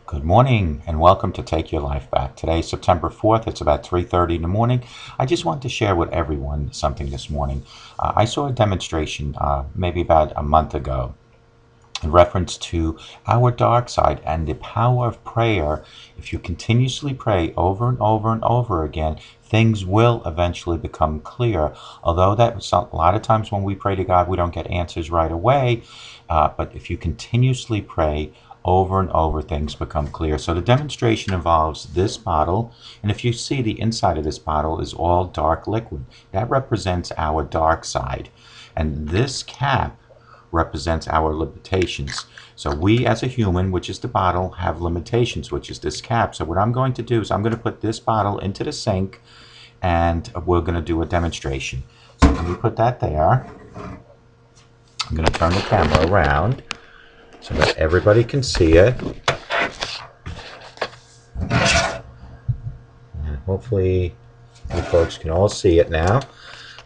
Good morning and welcome to Take Your Life Back. Today is September 4th. It's about 3:30 in the morning. I just want to share with everyone something this morning. I saw a demonstration maybe about a month ago in reference to our dark side and the power of prayer. If you continuously pray over and over and over again, things will eventually become clear. Although that a lot of times when we pray to God, we don't get answers right away. But if you continuously pray over and over, things become clear. So the demonstration involves this bottle, and if you see, the inside of this bottle is all dark liquid. That represents our dark side. And this cap represents our limitations. So we as a human, which is the bottle, have limitations, which is this cap. So what I'm going to do is I'm going to put this bottle into the sink and we're going to do a demonstration. So let me put that there. I'm going to turn the camera around so that everybody can see it. And hopefully you folks can all see it now.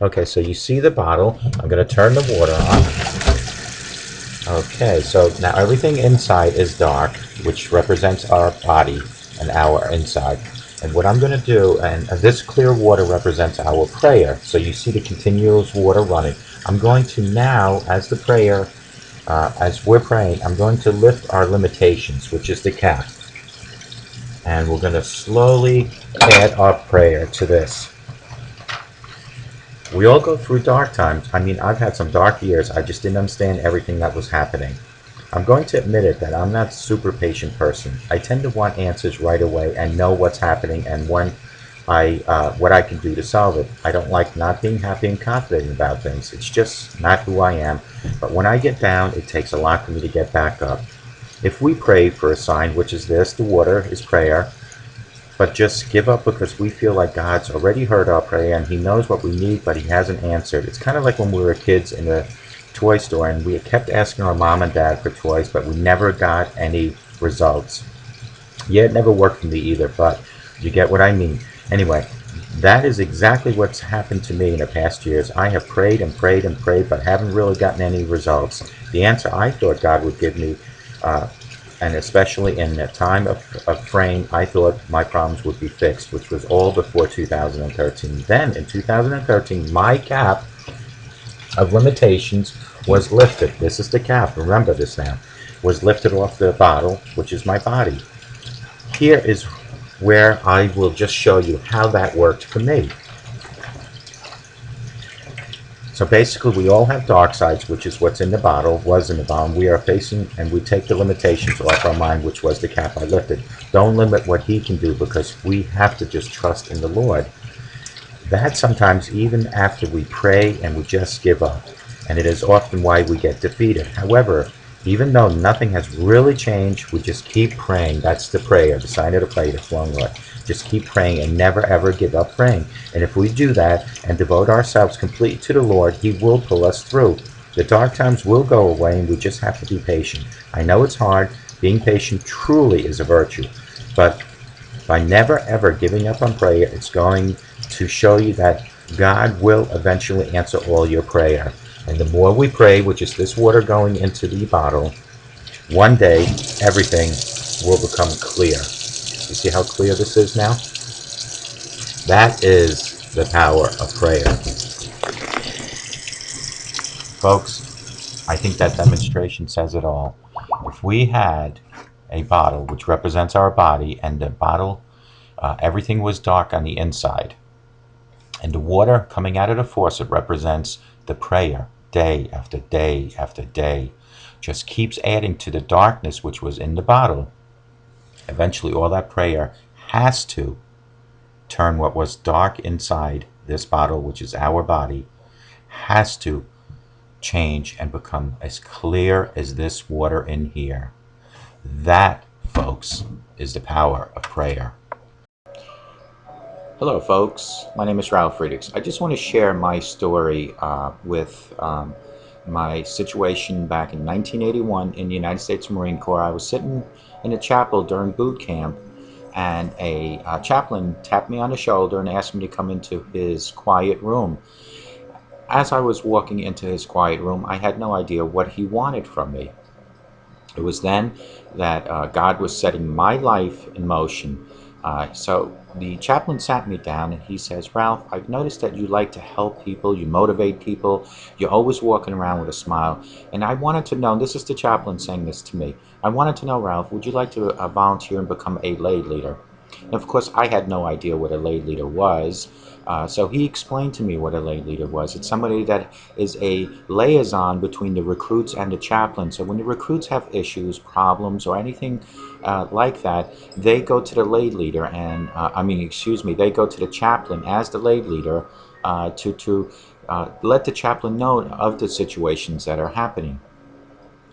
Okay, so you see the bottle. I'm going to turn the water on. Okay, so now everything inside is dark, which represents our body and our inside. And what I'm going to do, and this clear water represents our prayer. So you see the continuous water running. I'm going to now, as the prayer, as we're praying, I'm going to lift our limitations, which is the cap. And we're going to slowly add our prayer to this. We all go through dark times. I mean, I've had some dark years. I just didn't understand everything that was happening. I'm going to admit it that I'm not a super patient person. I tend to want answers right away and know what's happening and when what I can do to solve it. I don't like not being happy and confident about things. It's just not who I am. But when I get down, it takes a lot for me to get back up. If we pray for a sign, which is this, the water is prayer, but just give up because we feel like God's already heard our prayer and He knows what we need, but He hasn't answered. It's kind of like when we were kids in the toy store and we kept asking our mom and dad for toys, but we never got any results. Yeah, it never worked for me either, but you get what I mean. Anyway, that is exactly what's happened to me in the past years. I have prayed and prayed and prayed, but haven't really gotten any results. The answer I thought God would give me, and especially in the time of frame, I thought my problems would be fixed, which was all before 2013. Then, in 2013, my cap of limitations was lifted. This is the cap, remember this now, was lifted off the bottle, which is my body. Here is where I will just show you how that worked for me. So basically we all have dark sides, which is what's in the bottle, was in the bottle. We are facing, and we take the limitations off our mind, which was the cap I lifted. Don't limit what He can do because we have to just trust in the Lord. That sometimes even after we pray and we just give up, and it is often why we get defeated. However, even though nothing has really changed, we just keep praying. That's the prayer, the sign of the prayer, the flowing Lord. Just keep praying and never ever give up praying. And if we do that and devote ourselves completely to the Lord, He will pull us through. The dark times will go away and we just have to be patient. I know it's hard. Being patient truly is a virtue. But by never ever giving up on prayer, it's going to show you that God will eventually answer all your prayer. And the more we pray, which is this water going into the bottle, one day everything will become clear. You see how clear this is now? That is the power of prayer. Folks, I think that demonstration says it all. If we had a bottle which represents our body, and the bottle, everything was dark on the inside, and the water coming out of the faucet represents the prayer, day after day after day, just keeps adding to the darkness which was in the bottle. Eventually all that prayer has to turn what was dark inside this bottle, which is our body, has to change and become as clear as this water in here. That, folks, is the power of prayer. Hello, folks. My name is Ralf Friedrichs. I just want to share my story with my situation back in 1981 in the United States Marine Corps. I was sitting in a chapel during boot camp, and a chaplain tapped me on the shoulder and asked me to come into his quiet room. As I was walking into his quiet room, I had no idea what he wanted from me. It was then that God was setting my life in motion. So the chaplain sat me down and he says, Ralph, I've noticed that you like to help people, you motivate people, you're always walking around with a smile. And I wanted to know, and this is the chaplain saying this to me, I wanted to know, Ralph, would you like to volunteer and become a lay leader? And of course, I had no idea what a lay leader was. So he explained to me what a lay leader was. It's somebody that is a liaison between the recruits and the chaplain. So when the recruits have issues, problems, or anything like that, they go to the lay leader, and they go to the chaplain as the lay leader to let the chaplain know of the situations that are happening.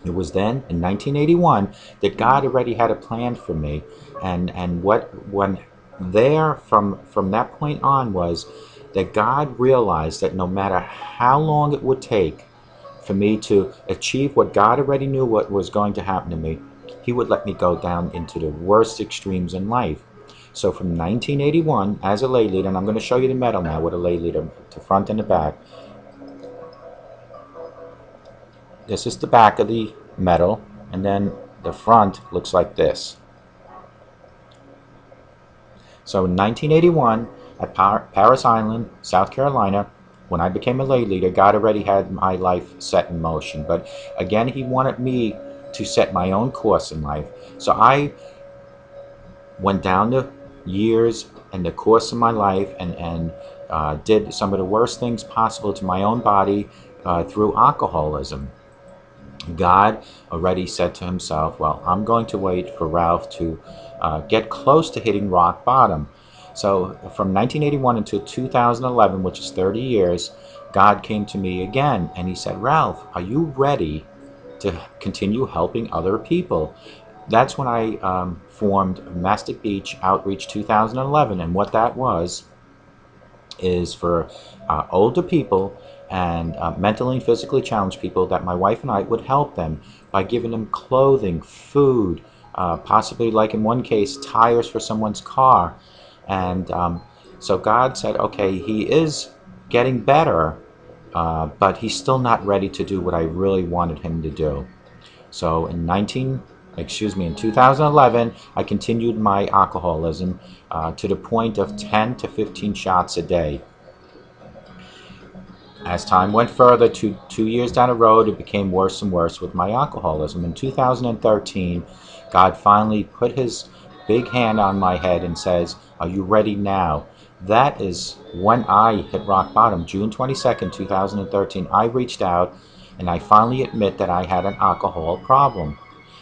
It was then in 1981 that God already had a plan for me, and what when there from that point on was that God realized that no matter how long it would take for me to achieve what God already knew what was going to happen to me, He would let me go down into the worst extremes in life. So from 1981 as a lay leader, and I'm going to show you the medal now with a lay leader, the front and the back. This is the back of the medal, and then the front looks like this. So in 1981, at Paris Island, South Carolina, when I became a lay leader, God already had my life set in motion. But again, He wanted me to set my own course in life. So I went down the years and the course of my life and did some of the worst things possible to my own body through alcoholism. God already said to Himself, well, I'm going to wait for Ralph to get close to hitting rock bottom. So from 1981 until 2011, which is 30 years, God came to me again and He said, Ralph, are you ready to continue helping other people? That's when I formed Mastic Beach Outreach 2011, and what that was is for older people and mentally and physically challenged people, that my wife and I would help them by giving them clothing, food, possibly, like in one case, tires for someone's car. And so God said, okay, he is getting better, but he's still not ready to do what I really wanted him to do. So in 2011, I continued my alcoholism to the point of 10 to 15 shots a day. As time went further, to 2 years down the road, it became worse and worse with my alcoholism. In 2013, God finally put His big hand on my head and says, are you ready now? That is when I hit rock bottom. June 22nd, 2013, I reached out and I finally admit that I had an alcohol problem.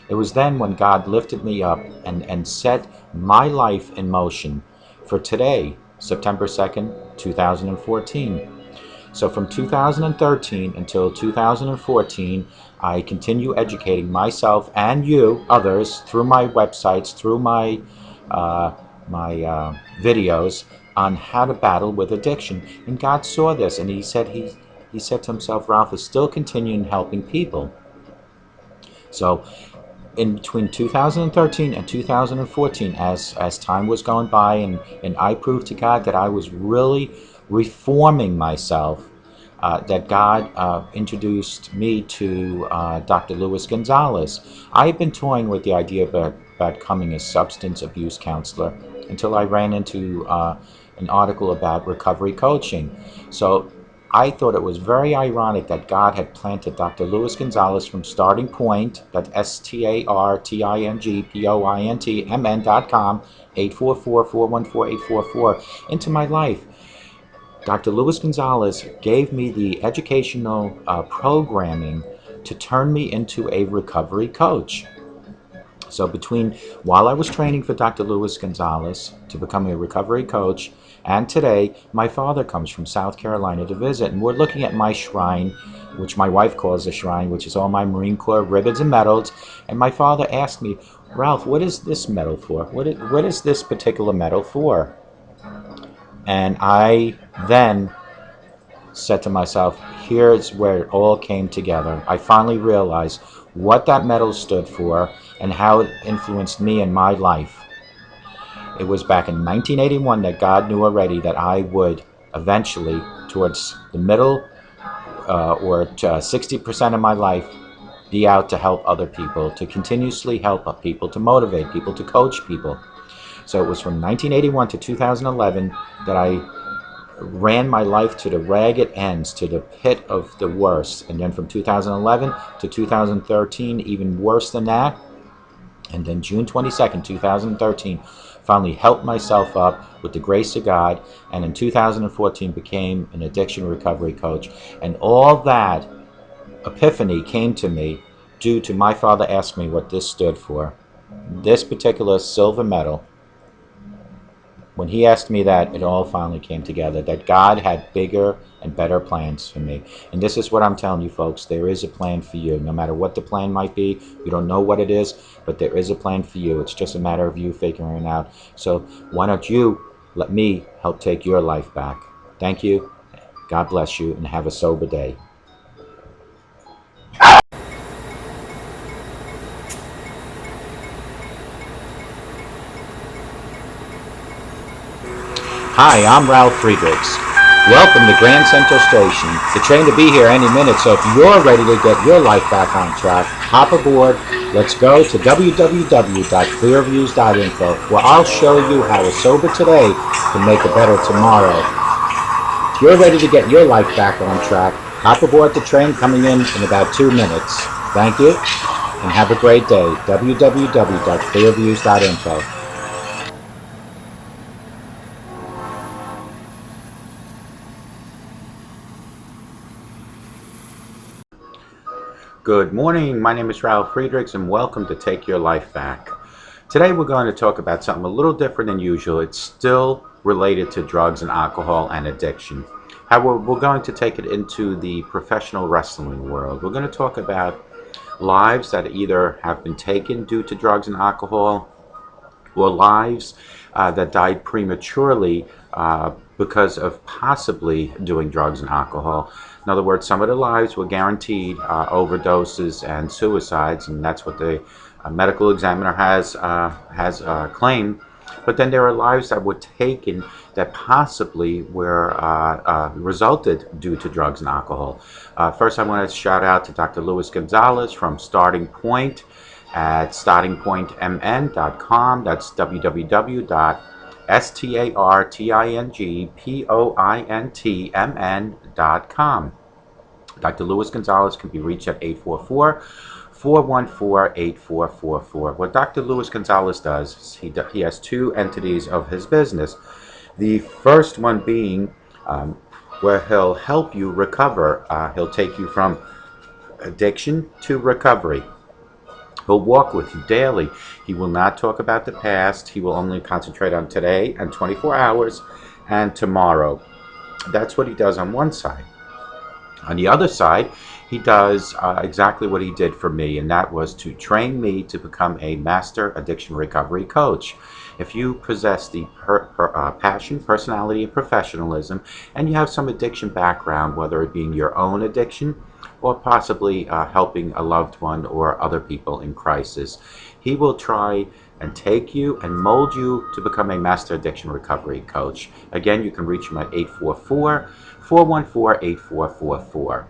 It was then when God lifted me up and set my life in motion for today, September 2nd, 2014. So from 2013 until 2014, I continue educating myself and you, others, through my websites, through my videos on how to battle with addiction. And God saw this, and He said to Himself, Ralph is still continuing helping people. So in between 2013 and 2014, as time was going by, and I proved to God that I was really reforming myself, that God introduced me to Dr. Luis Gonzalez. I had been toying with the idea about becoming a substance abuse counselor until I ran into an article about recovery coaching. So I thought it was very ironic that God had planted Dr. Luis Gonzalez from Starting Point, that's StartingPointmn.com, 844-414-844, into my life. Dr. Luis Gonzalez gave me the educational programming to turn me into a recovery coach. So while I was training for Dr. Luis Gonzalez to become a recovery coach, and today, my father comes from South Carolina to visit, and we're looking at my shrine, which my wife calls a shrine, which is all my Marine Corps ribbons and medals. And my father asked me, Ralph, what is this medal for? What is this particular medal for? And I then said to myself, here's where it all came together. I finally realized what that medal stood for and how it influenced me in my life. It was back in 1981 that God knew already that I would eventually, towards the middle or 60% of my life, be out to help other people, to continuously help people, to motivate people, to coach people. So it was from 1981 to 2011 that I ran my life to the ragged ends, to the pit of the worst. And then from 2011 to 2013, even worse than that. And then June 22nd, 2013, finally helped myself up with the grace of God. And in 2014 became an addiction recovery coach. And all that epiphany came to me due to my father asking me what this stood for. This particular silver medal, when he asked me that, it all finally came together, that God had bigger and better plans for me. And this is what I'm telling you, folks. There is a plan for you. No matter what the plan might be, you don't know what it is, but there is a plan for you. It's just a matter of you figuring it out. So why don't you let me help take your life back? Thank you. God bless you, and have a sober day. Hi, I'm Ralf Friedrichs. Welcome to Grand Central Station. The train to be here any minute, so if you're ready to get your life back on track, hop aboard. Let's go to www.clearviews.info, where I'll show you how a sober today can make a better tomorrow. If you're ready to get your life back on track, hop aboard the train coming in about 2 minutes. Thank you, and have a great day. www.clearviews.info. Good morning, my name is Ralf Friedrichs, and welcome to Take Your Life Back. Today we're going to talk about something a little different than usual. It's still related to drugs and alcohol and addiction. However, we're going to take it into the professional wrestling world. We're going to talk about lives that either have been taken due to drugs and alcohol, or lives that died prematurely because of possibly doing drugs and alcohol. In other words, some of the lives were guaranteed overdoses and suicides, and that's what the medical examiner has claimed. But then there are lives that were taken that possibly were resulted due to drugs and alcohol. First, I want to shout out to Dr. Luis Gonzalez from Starting Point at startingpointmn.com. That's www.startingpointmn.com. Dr. Luis Gonzalez can be reached at 844-414-8444. What Dr. Luis Gonzalez does is he has two entities of his business. The first one being where he'll help you recover. He'll take you from addiction to recovery. He'll walk with you daily. He will not talk about the past. He will only concentrate on today and 24 hours and tomorrow. That's what he does on one side. On the other side, he does exactly what he did for me, and that was to train me to become a master addiction recovery coach. If you possess the passion, personality, and professionalism, and you have some addiction background, whether it being your own addiction or possibly helping a loved one or other people in crisis, he will try and take you and mold you to become a master addiction recovery coach. Again, you can reach him at 844-414-8444.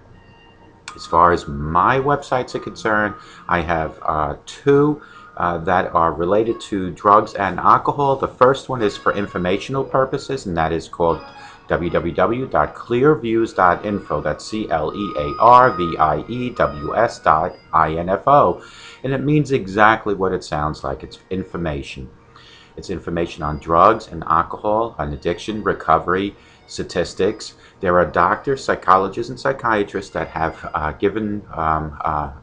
As far as my websites are concerned, I have two that are related to drugs and alcohol. The first one is for informational purposes, and that is called www.clearviews.info. That's CLEARVIEWS.info. And it means exactly what it sounds like. It's information. It's information on drugs and alcohol, on addiction, recovery, statistics. There are doctors, psychologists, and psychiatrists that have given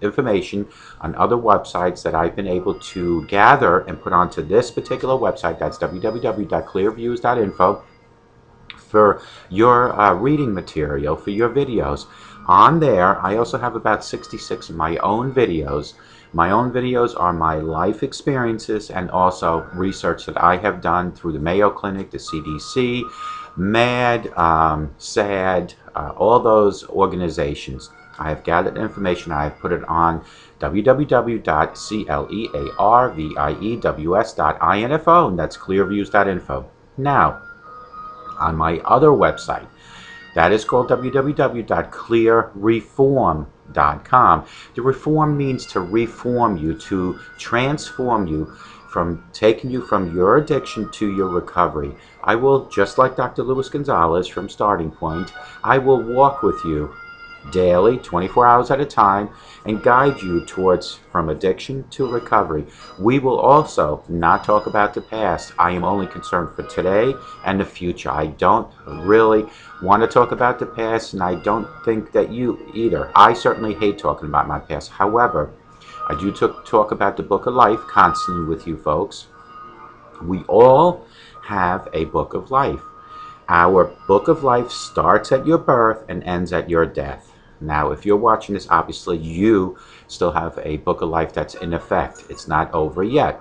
information on other websites that I've been able to gather and put onto this particular website. That's www.clearviews.info for your reading material, for your videos. On there, I also have about 66 of my own videos. My own videos are my life experiences and also research that I have done through the Mayo Clinic, the CDC, MAD, SAD, all those organizations. I have gathered information. I have put it on www.clearviews.info, and that's clearviews.info. Now, on my other website, That is called www.clearreform.com. The reform means to reform you, to transform you, from taking you from your addiction to your recovery. I will, just like Dr. Luis Gonzalez from Starting Point, I will walk with you daily, 24 hours at a time, and guide you towards from addiction to recovery. We will also not talk about the past. I am only concerned for today and the future. I don't really want to talk about the past, and I don't think that you either. I certainly hate talking about my past. However, I do talk about the book of life constantly with you folks. We all have a book of life. Our book of life starts at your birth and ends at your death. Now, if you're watching this, obviously you still have a book of life that's in effect. It's not over yet.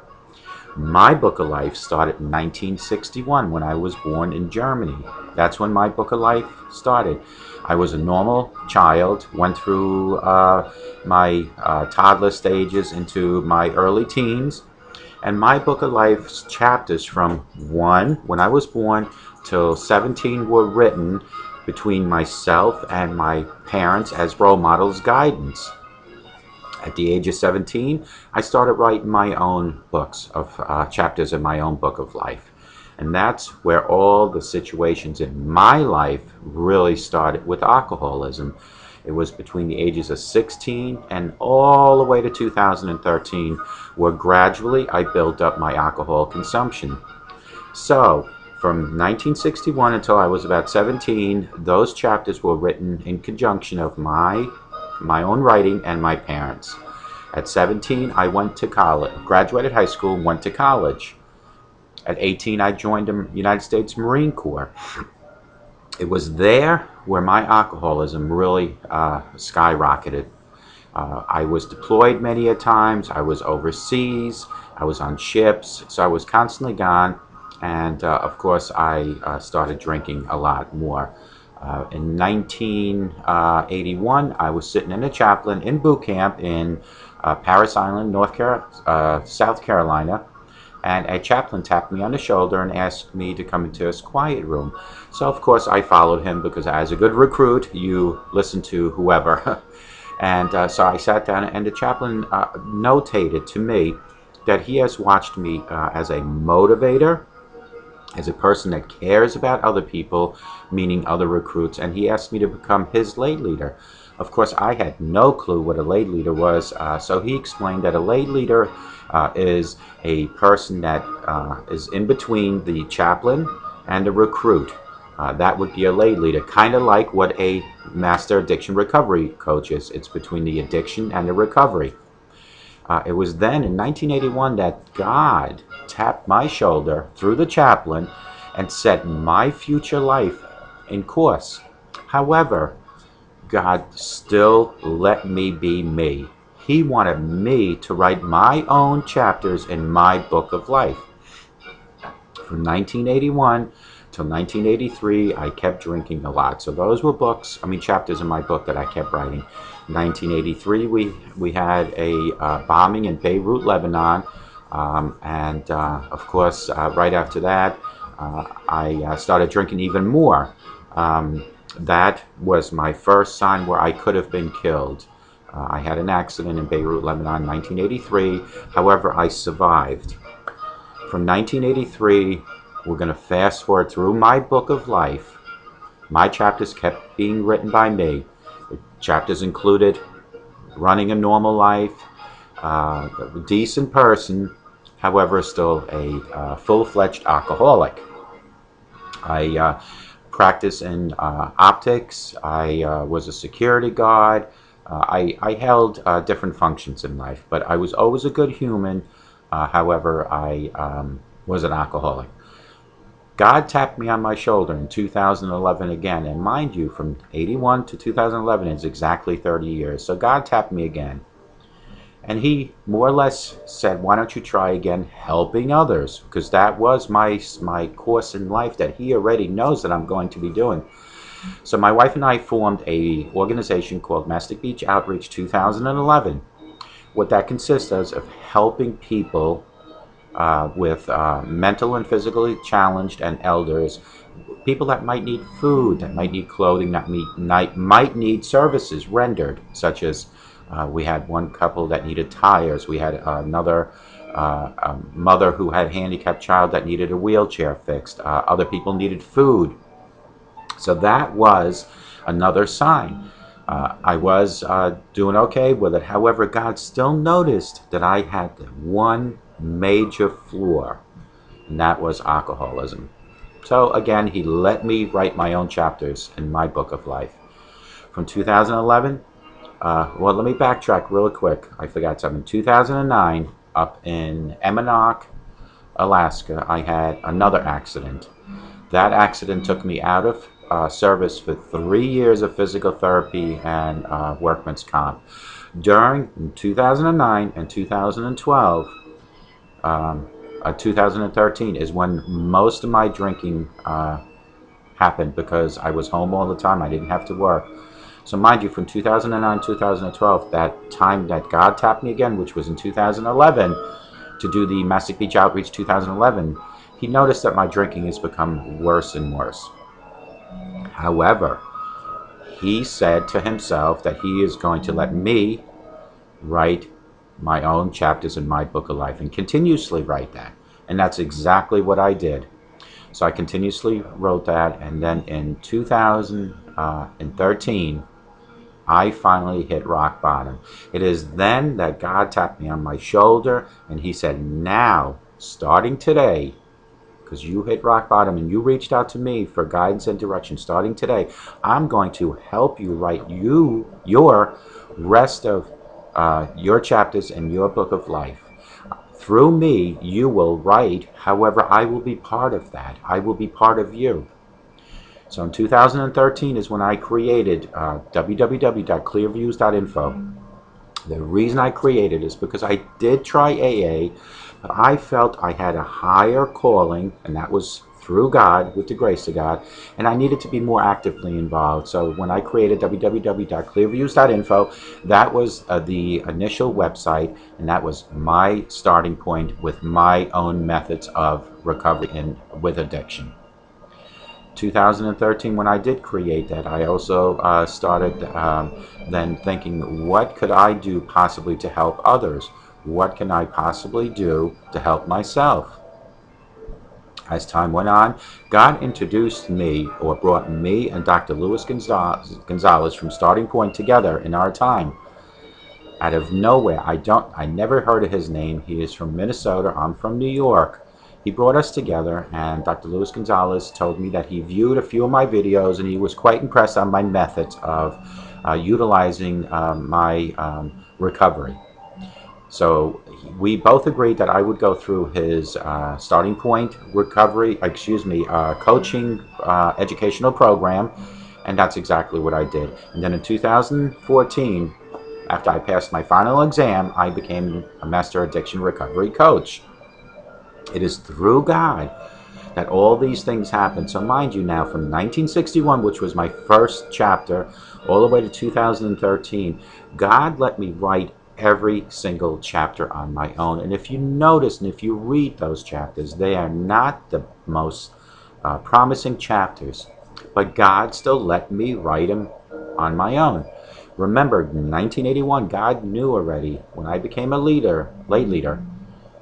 My book of life started in 1961 when I was born in Germany. That's when my book of life started. I was a normal child, went through my toddler stages into my early teens, and my book of life chapters from 1, when I was born, till 17 were written between myself and my parents as role models guidance. At the age of 17, I started writing my own books of chapters in my own book of life. And that's where all the situations in my life really started with alcoholism. It was between the ages of 16 and all the way to 2013, where gradually I built up my alcohol consumption. So, from 1961 until I was about 17, those chapters were written in conjunction of my own writing and my parents. At 17, I went to college, graduated high school, and went to college. At 18, I joined the United States Marine Corps. It was there where my alcoholism really skyrocketed. I was deployed many a times. I was overseas. I was on ships, so I was constantly gone. And of course, I started drinking a lot more. In 1981, I was sitting in a chaplain in boot camp in Parris Island, South Carolina, and a chaplain tapped me on the shoulder and asked me to come into his quiet room. So of course I followed him, because as a good recruit, you listen to whoever. And so I sat down, and the chaplain notated to me that he has watched me as a motivator, as a person that cares about other people, meaning other recruits, and he asked me to become his lay leader. Of course, I had no clue what a lay leader was, so he explained that a lay leader is a person that is in between the chaplain and the recruit. That would be a lay leader, kind of like what a master addiction recovery coach is. It's between the addiction and the recovery. It was then in 1981 that God tapped my shoulder through the chaplain and set my future life in course. However, God still let me be me. He wanted me to write my own chapters in my book of life. From 1981 till 1983, I kept drinking a lot. So those were chapters in my book that I kept writing. 1983, we had a bombing in Beirut, Lebanon, and of course, right after that, I started drinking even more. That was my first sign where I could have been killed. I had an accident in Beirut, Lebanon, in 1983. However, I survived. From 1983, we're going to fast forward through my book of life. My chapters kept being written by me. The chapters included running a normal life, a decent person, however, still a full-fledged alcoholic. I practiced in optics. I was a security guard. I held different functions in life, but I was always a good human. However, I was an alcoholic. God tapped me on my shoulder in 2011 again, and mind you, from 81 to 2011 is exactly 30 years. So God tapped me again, and he more or less said, why don't you try again helping others? Because that was my course in life that he already knows that I'm going to be doing. So my wife and I formed a organization called Mastic Beach Outreach 2011. What that consists of helping people with mental and physically challenged and elders, people that might need food, that might need clothing, that might need services rendered, such as we had one couple that needed tires. We had another a mother who had a handicapped child that needed a wheelchair fixed. Other people needed food. So that was another sign. I was doing okay with it. However, God still noticed that I had one major flaw, and that was alcoholism. So again, he let me write my own chapters in my book of life. From 2011, well, let me backtrack real quick. I forgot something. 2009, up in Eminock, Alaska, I had another accident. That accident took me out of service for 3 years of physical therapy and workman's comp. During 2009 and 2012, 2013 is when most of my drinking happened, because I was home all the time. I didn't have to work. So mind you, from 2009 to 2012, that time that God tapped me again, which was in 2011, to do the Mastic Beach Outreach 2011, he noticed that my drinking has become worse and worse. However, he said to himself that he is going to let me write my own chapters in my book of life, and continuously write that. And that's exactly what I did. So I continuously wrote that, and then in 2013, I finally hit rock bottom. It is then that God tapped me on my shoulder, and he said, now, starting today, because you hit rock bottom and you reached out to me for guidance and direction, starting today, I'm going to help you write your rest of your chapters in your book of life. Through me, you will write. However, I will be part of that. I will be part of you. So in 2013 is when I created www.clearviews.info. The reason I created is because I did try AA, but I felt I had a higher calling, and that was through God, with the grace of God, and I needed to be more actively involved. So when I created www.clearviews.info, that was the initial website, and that was my starting point with my own methods of recovery with addiction. 2013, when I did create that, I also started then thinking, what could I do possibly to help others? What can I possibly do to help myself? As time went on, God introduced me, or brought me and Dr. Luis Gonzalez from Starting Point together in our time. Out of nowhere, I never heard of his name. He is from Minnesota. I'm from New York. He brought us together, and Dr. Luis Gonzalez told me that he viewed a few of my videos, and he was quite impressed on my methods of utilizing my recovery. So we both agreed that I would go through his Starting Point recovery, coaching educational program, and that's exactly what I did. And then in 2014, after I passed my final exam, I became a Master Addiction Recovery Coach. It is through God that all these things happen. So mind you now, from 1961, which was my first chapter, all the way to 2013, God let me write every single chapter on my own. And if you notice, and if you read those chapters, they are not the most promising chapters, but God still let me write them on my own. Remember, in 1981, God knew already, when I became a lay leader,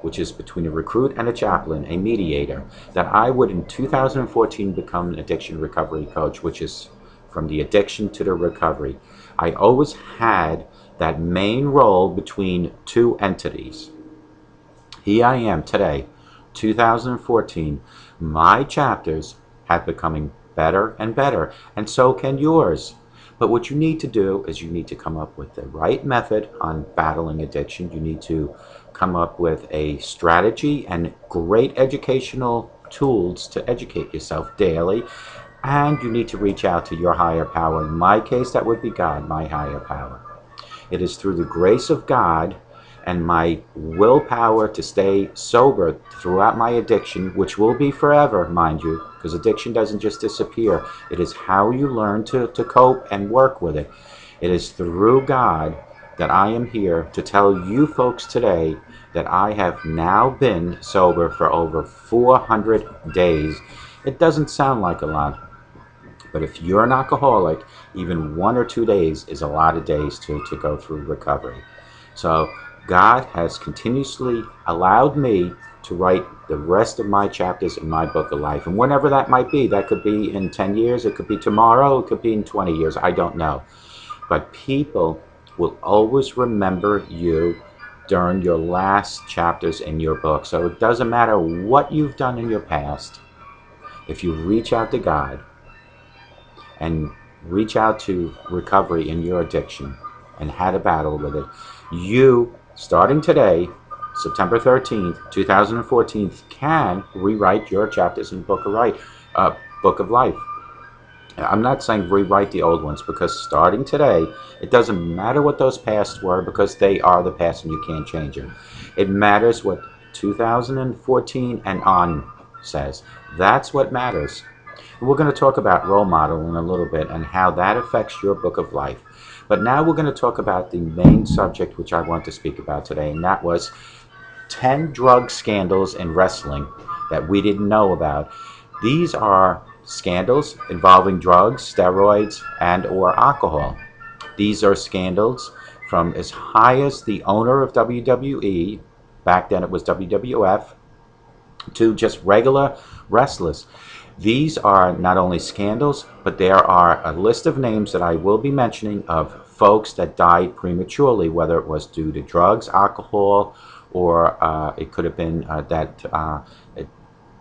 which is between a recruit and a chaplain, a mediator, that I would in 2014 become an addiction recovery coach, which is from the addiction to the recovery. I always had that main role between two entities. Here I am today, 2014. My chapters have becoming better and better, and so can yours. But what you need to do is you need to come up with the right method on battling addiction. You need to come up with a strategy and great educational tools to educate yourself daily. And you need to reach out to your higher power. In my case, that would be God, my higher power. It is through the grace of God and my willpower to stay sober throughout my addiction, which will be forever, mind you, because addiction doesn't just disappear. It is how you learn to cope and work with it. It is through God that I am here to tell you folks today that I have now been sober for over 400 days. It doesn't sound like a lot, but if you're an alcoholic, even 1 or 2 days is a lot of days to go through recovery. So God has continuously allowed me to write the rest of my chapters in my book of life. And whenever that might be, that could be in 10 years, it could be tomorrow, it could be in 20 years, I don't know. But people will always remember you during your last chapters in your book. So it doesn't matter what you've done in your past. If you reach out to God and reach out to recovery in your addiction and had a battle with it, you, starting today, September 13th, 2014, can rewrite your chapters in Book of Life. I'm not saying rewrite the old ones, because starting today, it doesn't matter what those pasts were, because they are the past and you can't change them. It matters what 2014 and on says. That's what matters. We're going to talk about role model in a little bit and how that affects your book of life. But now we're going to talk about the main subject which I want to speak about today, and that was 10 drug scandals in wrestling that we didn't know about. These are scandals involving drugs, steroids, and or alcohol. These are scandals from as high as the owner of WWE, back then it was WWF, to just regular wrestlers. These are not only scandals, but there are a list of names that I will be mentioning of folks that died prematurely, whether it was due to drugs, alcohol, or it could have been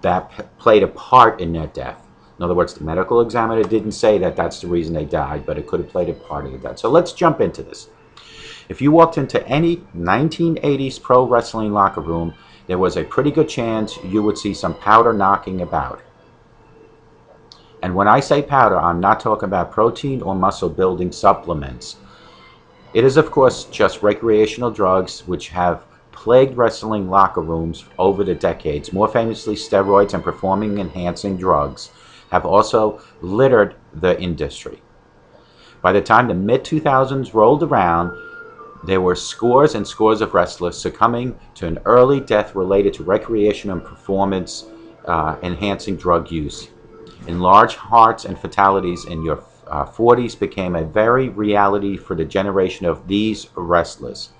that played a part in their death. In other words, the medical examiner didn't say that that's the reason they died, but it could have played a part in the death. So let's jump into this. If you walked into any 1980s pro wrestling locker room, there was a pretty good chance you would see some powder knocking about. And when I say powder, I'm not talking about protein or muscle building supplements. It is, of course, just recreational drugs which have plagued wrestling locker rooms over the decades. More famously, steroids and performing enhancing drugs have also littered the industry. By the time the mid-2000s rolled around, there were scores and scores of wrestlers succumbing to an early death related to recreation and performance enhancing drug use. Enlarged hearts and fatalities in your 40s became a very reality for the generation of these wrestlers.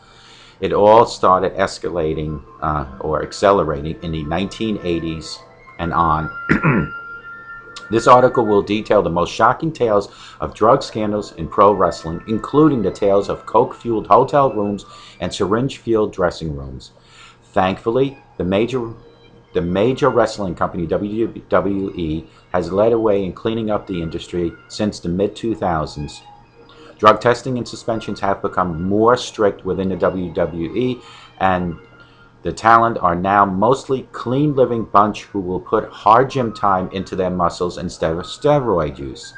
It all started escalating or accelerating in the 1980s and on. This article will detail the most shocking tales of drug scandals in pro wrestling, including the tales of coke-fueled hotel rooms and syringe-fueled dressing rooms. Thankfully, the major wrestling company, WWE, has led away in cleaning up the industry since the mid-2000s. Drug testing and suspensions have become more strict within the WWE, and the talent are now mostly clean-living bunch who will put hard gym time into their muscles instead of steroid use.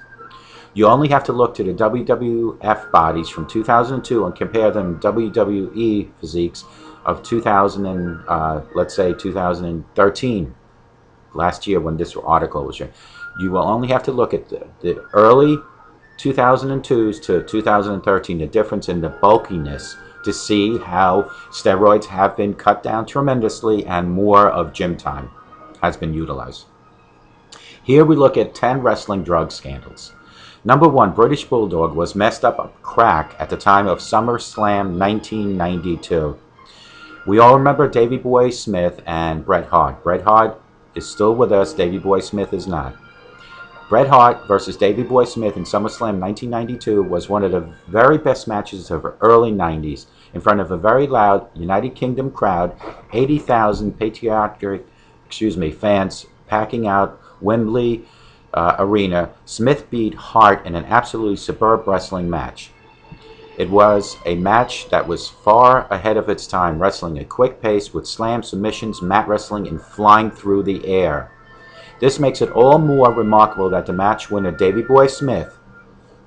You only have to look to the WWF bodies from 2002 and compare them to WWE physiques of 2013, last year when this article was written. You will only have to look at the early 2002s to 2013, the difference in the bulkiness, to see how steroids have been cut down tremendously and more of gym time has been utilized. Here we look at 10 wrestling drug scandals. Number 1, British Bulldog was messed up crack at the time of SummerSlam 1992. We all remember Davey Boy Smith and Bret Hart. Bret Hart is still with us, Davey Boy Smith is not. Bret Hart versus Davey Boy Smith in SummerSlam 1992 was one of the very best matches of the early 90s. In front of a very loud United Kingdom crowd, 80,000 patriotic fans packing out Wembley Arena, Smith beat Hart in an absolutely superb wrestling match. It was a match that was far ahead of its time, wrestling at quick pace with slams, submissions, mat wrestling, and flying through the air. This makes it all more remarkable that the match winner, Davey Boy Smith,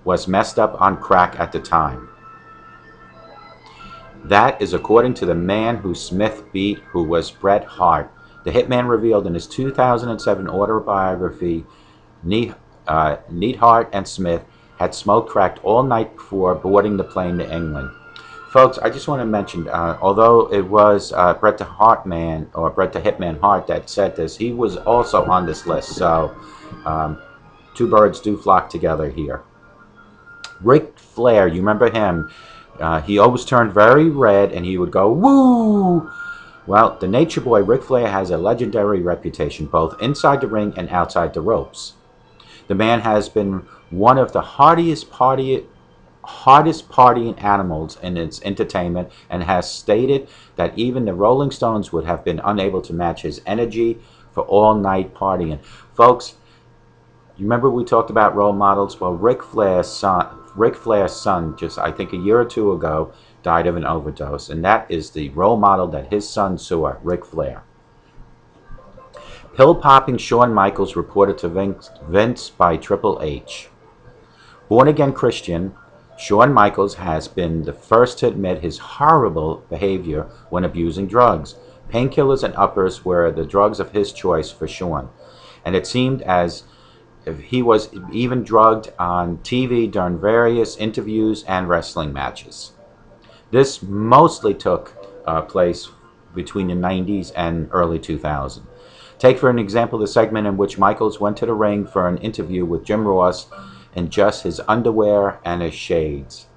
was messed up on crack at the time. That is according to the man who Smith beat, who was Bret Hart. The Hitman revealed in his 2007 autobiography, Neidhart and Smith had smoked crack all night before boarding the plane to England. Folks, I just want to mention, although it was Bret the Hartman or Bret the Hitman Hart that said this, he was also on this list. So, um, two birds do flock together here. Ric Flair, you remember him? He always turned very red and he would go, woo! Well, the Nature Boy Ric Flair has a legendary reputation both inside the ring and outside the ropes. The man has been one of the hardest partying animals in its entertainment and has stated that even the Rolling Stones would have been unable to match his energy for all-night partying. Folks, you remember we talked about role models? Well, Ric Flair's son, just I think a year or two ago, died of an overdose, and that is the role model that his son saw, Ric Flair. Pill-popping Shawn Michaels reported to Vince by Triple H. Born-again Christian, Shawn Michaels has been the first to admit his horrible behavior when abusing drugs. Painkillers and uppers were the drugs of his choice for Shawn, and it seemed as if he was even drugged on TV during various interviews and wrestling matches. This mostly took place between the 90s and early 2000s. Take for an example the segment in which Michaels went to the ring for an interview with Jim Ross in just his underwear and his shades.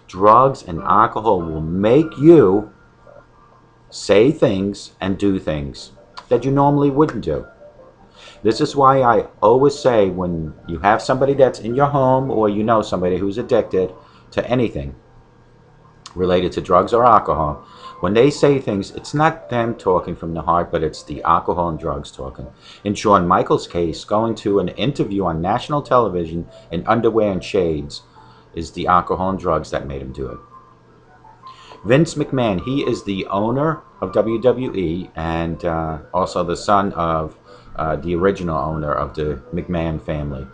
Drugs and alcohol will make you say things and do things that you normally wouldn't do. This is why I always say when you have somebody that's in your home or you know somebody who's addicted to anything related to drugs or alcohol, when they say things, it's not them talking from the heart, but it's the alcohol and drugs talking. In Shawn Michaels' case, going to an interview on national television in underwear and shades is the alcohol and drugs that made him do it. Vince McMahon, he is the owner of WWE and also the son of the original owner of the McMahon family.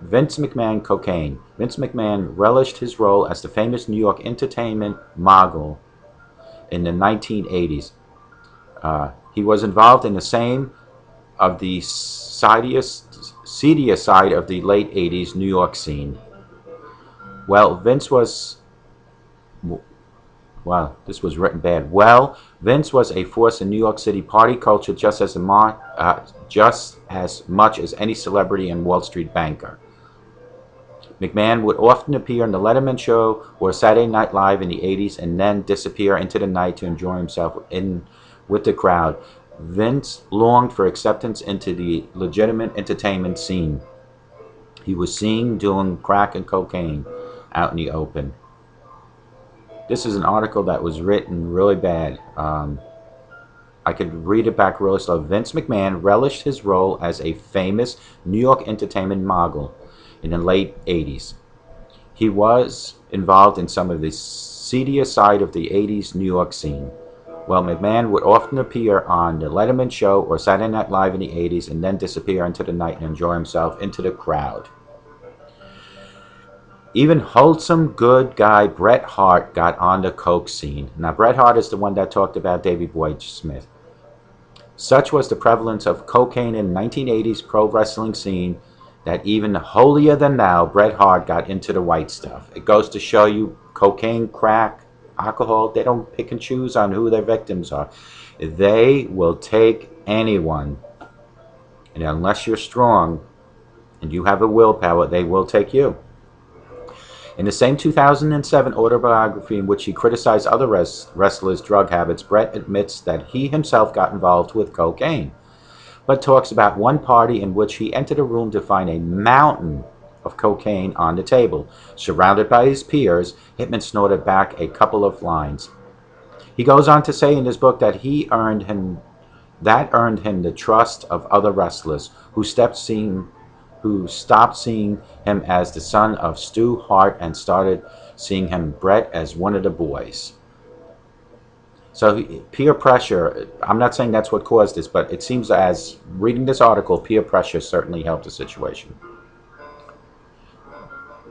Vince McMahon cocaine. Vince McMahon relished his role as the famous New York entertainment mogul in the 1980s. He was involved in the same of the seedier side of the late 80s New York scene. Well, wow, this was written bad. Well, Vince was a force in New York City party culture just as much as any celebrity and Wall Street banker. McMahon would often appear on the Letterman Show or Saturday Night Live in the 80s and then disappear into the night to enjoy himself with the crowd. Vince longed for acceptance into the legitimate entertainment scene. He was seen doing crack and cocaine out in the open. This is an article that was written really bad. I could read it back really slow. Vince McMahon relished his role as a famous New York entertainment mogul in the late 80s. He was involved in some of the seedier side of the 80s New York scene. Well, McMahon would often appear on the Letterman Show or Saturday Night Live in the 80s and then disappear into the night and enjoy himself into the crowd. Even wholesome good guy Bret Hart got on the coke scene. Now, Bret Hart is the one that talked about Davey Boy Smith. Such was the prevalence of cocaine in the 1980s pro wrestling scene that even holier than thou, Bret Hart got into the white stuff. It goes to show you cocaine, crack, alcohol, they don't pick and choose on who their victims are. They will take anyone. And unless you're strong and you have a willpower, they will take you. In the same 2007 autobiography in which he criticized other wrestlers' drug habits, Bret admits that he himself got involved with cocaine, but talks about one party in which he entered a room to find a mountain of cocaine on the table. Surrounded by his peers, Hitman snorted back a couple of lines. He goes on to say in his book that earned him the trust of other wrestlers who stopped seeing him as the son of Stu Hart and started seeing him, Bret, as one of the boys. So peer pressure, I'm not saying that's what caused this, but it seems as reading this article, peer pressure certainly helped the situation.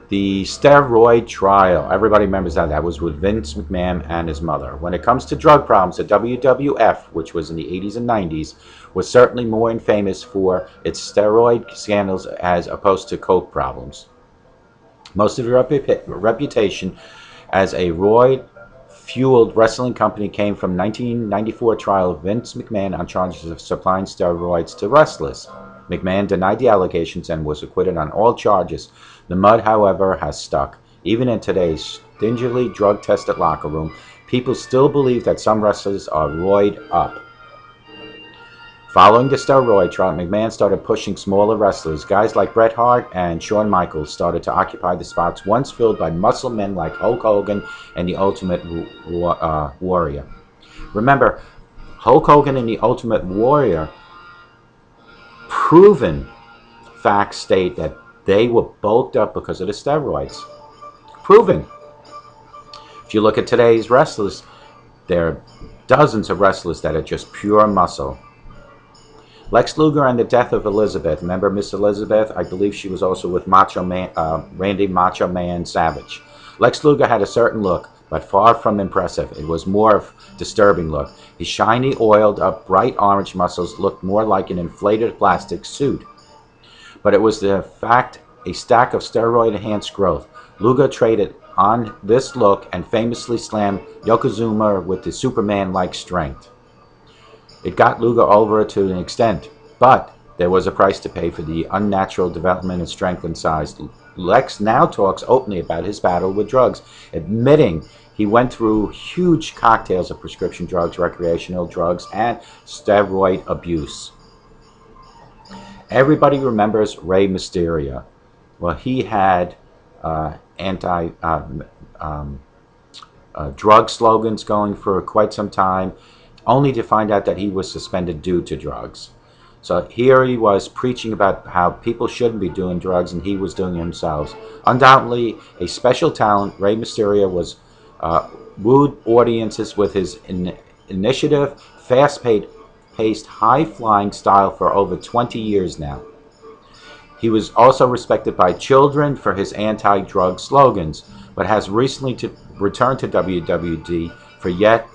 The steroid trial, everybody remembers that. That was with Vince McMahon and his mother. When it comes to drug problems, the WWF, which was in the 80s and 90s, was certainly more famous for its steroid scandals as opposed to coke problems. Most of the reputation as a roid fueled wrestling company came from 1994 trial of Vince McMahon on charges of supplying steroids to wrestlers. McMahon denied the allegations and was acquitted on all charges. The mud, however, has stuck. Even in today's stingily drug-tested locker room, people still believe that some wrestlers are roided up. Following the steroid trial, McMahon started pushing smaller wrestlers. Guys like Bret Hart and Shawn Michaels started to occupy the spots once filled by muscle men like Hulk Hogan and the Ultimate Warrior. Remember, Hulk Hogan and the Ultimate Warrior, proven facts state that they were bulked up because of the steroids. Proven. If you look at today's wrestlers, there are dozens of wrestlers that are just pure muscle. Lex Luger and the death of Elizabeth. Remember Miss Elizabeth? I believe she was also with Macho Man, Randy Macho Man Savage. Lex Luger had a certain look, but far from impressive. It was more of a disturbing look. His shiny, oiled up, bright orange muscles looked more like an inflated plastic suit. But it was the fact a stack of steroid-enhanced growth. Luger traded on this look and famously slammed Yokozuna with the Superman-like strength. It got Luger over to an extent, but there was a price to pay for the unnatural development and strength and size. Lex now talks openly about his battle with drugs, admitting he went through huge cocktails of prescription drugs, recreational drugs, and steroid abuse. Everybody remembers Rey Mysterio. Well, he had drug slogans going for quite some time, only to find out that he was suspended due to drugs. So here he was preaching about how people shouldn't be doing drugs, and he was doing it himself. Undoubtedly a special talent, Rey Mysterio was wooed audiences with his initiative, fast-paced, high-flying style for over 20 years now. He was also respected by children for his anti-drug slogans, but has recently returned to WWE for yet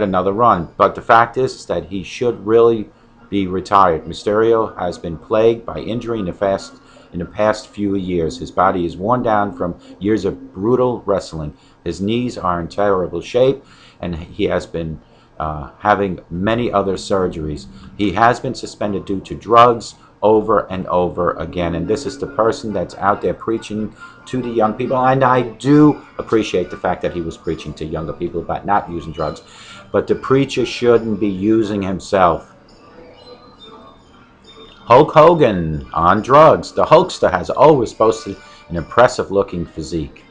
another run. But the fact is that he should really be retired. Mysterio has been plagued by injury in the past few years. His body is worn down from years of brutal wrestling. His knees are in terrible shape, and he has been having many other surgeries. He has been suspended due to drugs over and over again, and this is the person that's out there preaching to the young people. And I do appreciate the fact that he was preaching to younger people about not using drugs, but the preacher shouldn't be using himself. Hulk Hogan on drugs. The Hulkster has always boasted an impressive looking physique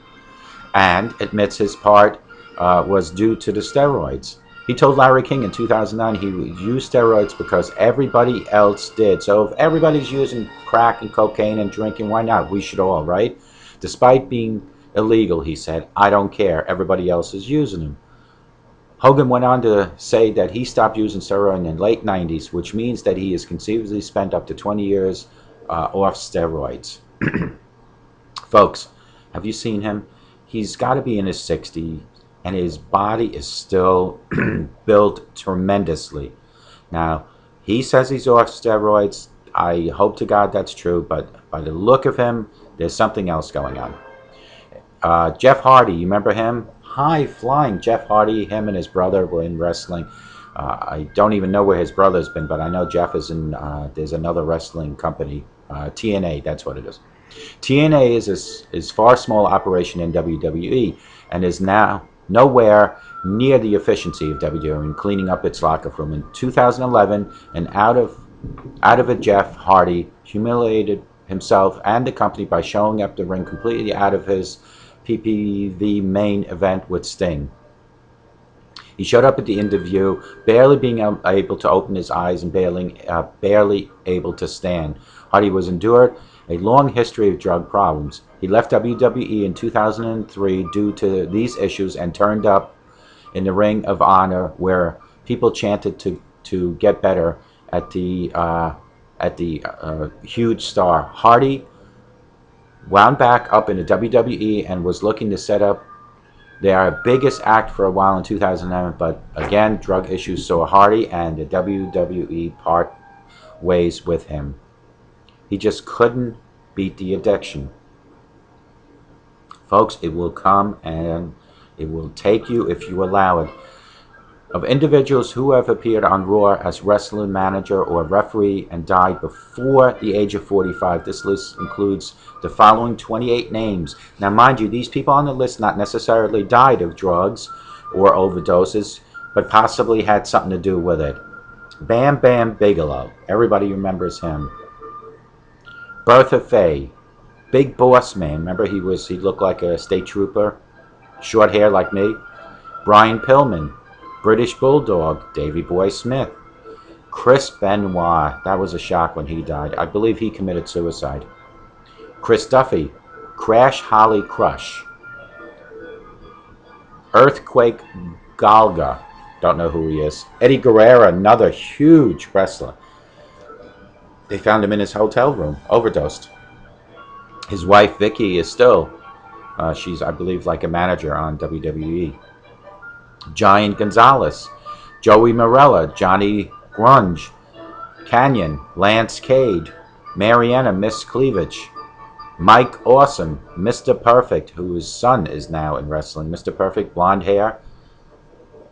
and admits his part was due to the steroids. He told Larry King in 2009 he would use steroids because everybody else did. So if everybody's using crack and cocaine and drinking, why not? We should all, right? Despite being illegal, he said, I don't care. Everybody else is using them. Hogan went on to say that he stopped using steroids in the late 90s, which means that he has conceivably spent up to 20 years off steroids. Folks, have you seen him? He's got to be in his 60s, and his body is still built tremendously. Now, he says he's off steroids. I hope to God that's true, but by the look of him, there's something else going on. Jeff Hardy, you remember him? High-flying Jeff Hardy, him and his brother were in wrestling. I don't even know where his brother's been, but I know Jeff is in, there's another wrestling company, TNA, that's what it is. TNA is a far small operation in WWE, and is now nowhere near the efficiency of WWE in cleaning up its locker room. In 2011, and out of it, Jeff Hardy humiliated himself and the company by showing up the ring completely out of his PPV main event with Sting. He showed up at the interview, barely being able to open his eyes and barely able to stand. Hardy was endured a long history of drug problems. He left WWE in 2003 due to these issues and turned up in the Ring of Honor, where people chanted to get better at the huge star. Hardy wound back up in the WWE and was looking to set up their biggest act for a while in 2009, but again, drug issues saw Hardy and the WWE part ways with him. He just couldn't beat the addiction. Folks, it will come, and It will take you if you allow it. Of individuals who have appeared on Raw as wrestling manager or referee and died before the age of 45, this list includes the following 28 names. Now, mind you, these people on the list not necessarily died of drugs or overdoses, but possibly had something to do with it. Bam Bam Bigelow. Everybody remembers him. Bertha Faye. Big Boss Man. Remember, he looked like a state trooper? Short hair like me. Brian Pillman. British Bulldog. Davey Boy Smith. Chris Benoit. That was a shock when he died. I believe he committed suicide. Chris Duffy. Crash Holly Crush. Earthquake Galga. Don't know who he is. Eddie Guerrero, another huge wrestler. They found him in his hotel room, overdosed. His wife, Vicky, is still, she's, I believe, like a manager on WWE. Giant Gonzalez, Joey Morella, Johnny Grunge, Canyon, Lance Cade, Mariana Miss Cleavage, Mike Awesome, Mr. Perfect, whose son is now in wrestling. Mr. Perfect, blonde hair,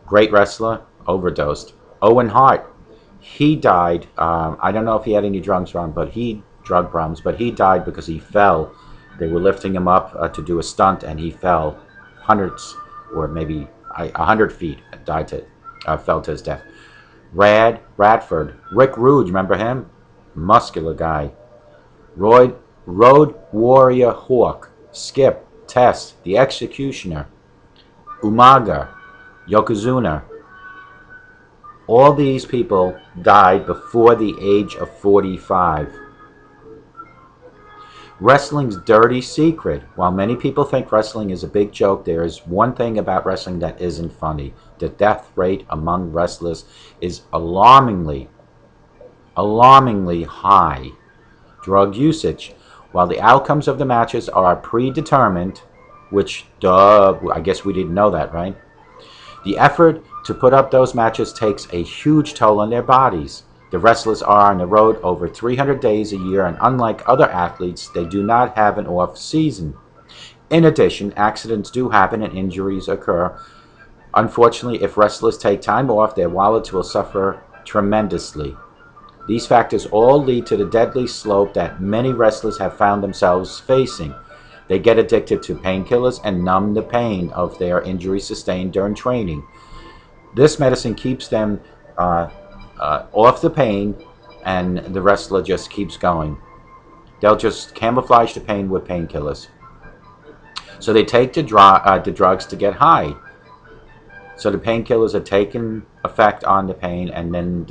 great wrestler, overdosed. Owen Hart, he died. I don't know if he had any drug problems, but he died because he fell. They were lifting him up to do a stunt, and he fell hundreds or maybe 100 feet and fell to his death. Radford, Rick Rude, remember him? Muscular guy. Road Warrior Hawk, Skip, Test, The Executioner, Umaga, Yokozuna. All these people died before the age of 45. Wrestling's dirty secret. While many people think wrestling is a big joke, there is one thing about wrestling that isn't funny. The death rate among wrestlers is alarmingly high. Drug usage. While the outcomes of the matches are predetermined, which, I guess we didn't know that, right? The effort to put up those matches takes a huge toll on their bodies. The wrestlers are on the road over 300 days a year, and unlike other athletes, they do not have an off season. In addition, accidents do happen and injuries occur. Unfortunately, if wrestlers take time off, their wallets will suffer tremendously. These factors all lead to the deadly slope that many wrestlers have found themselves facing. They get addicted to painkillers and numb the pain of their injuries sustained during training. This medicine keeps them off the pain, and the wrestler just keeps going. They'll just camouflage the pain with painkillers. So they take the drugs to get high. So the painkillers are taking effect on the pain, and then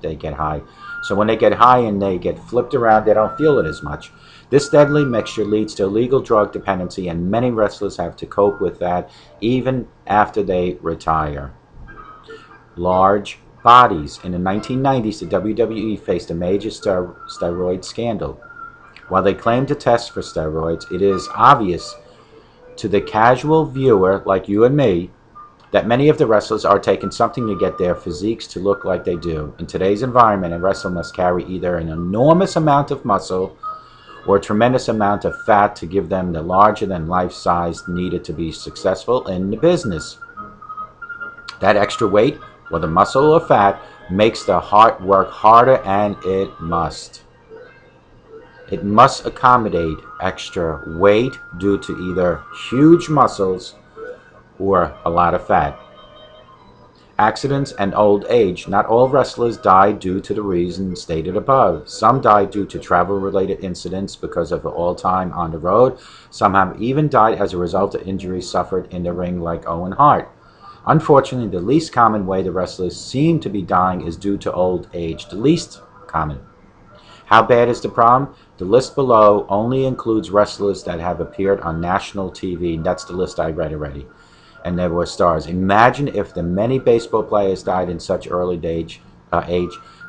they get high. So when they get high and they get flipped around, they don't feel it as much. This deadly mixture leads to illegal drug dependency, and many wrestlers have to cope with that even after they retire. Large bodies. In the 1990s, the WWE faced a major steroid scandal. While they claim to test for steroids, it is obvious to the casual viewer like you and me that many of the wrestlers are taking something to get their physiques to look like they do. In today's environment, a wrestler must carry either an enormous amount of muscle or a tremendous amount of fat to give them the larger-than-life size needed to be successful in the business. That extra weight, whether muscle or fat, makes the heart work harder, and it must. It must accommodate extra weight due to either huge muscles or a lot of fat. Accidents and old age. Not all wrestlers die due to the reasons stated above. Some die due to travel-related incidents because of all time on the road. Some have even died as a result of injuries suffered in the ring, like Owen Hart. Unfortunately, the least common way the wrestlers seem to be dying is due to old age. The least common. How bad is the problem? The list below only includes wrestlers that have appeared on national TV. That's the list I read already. And there were stars. Imagine if the many baseball players died in such early age,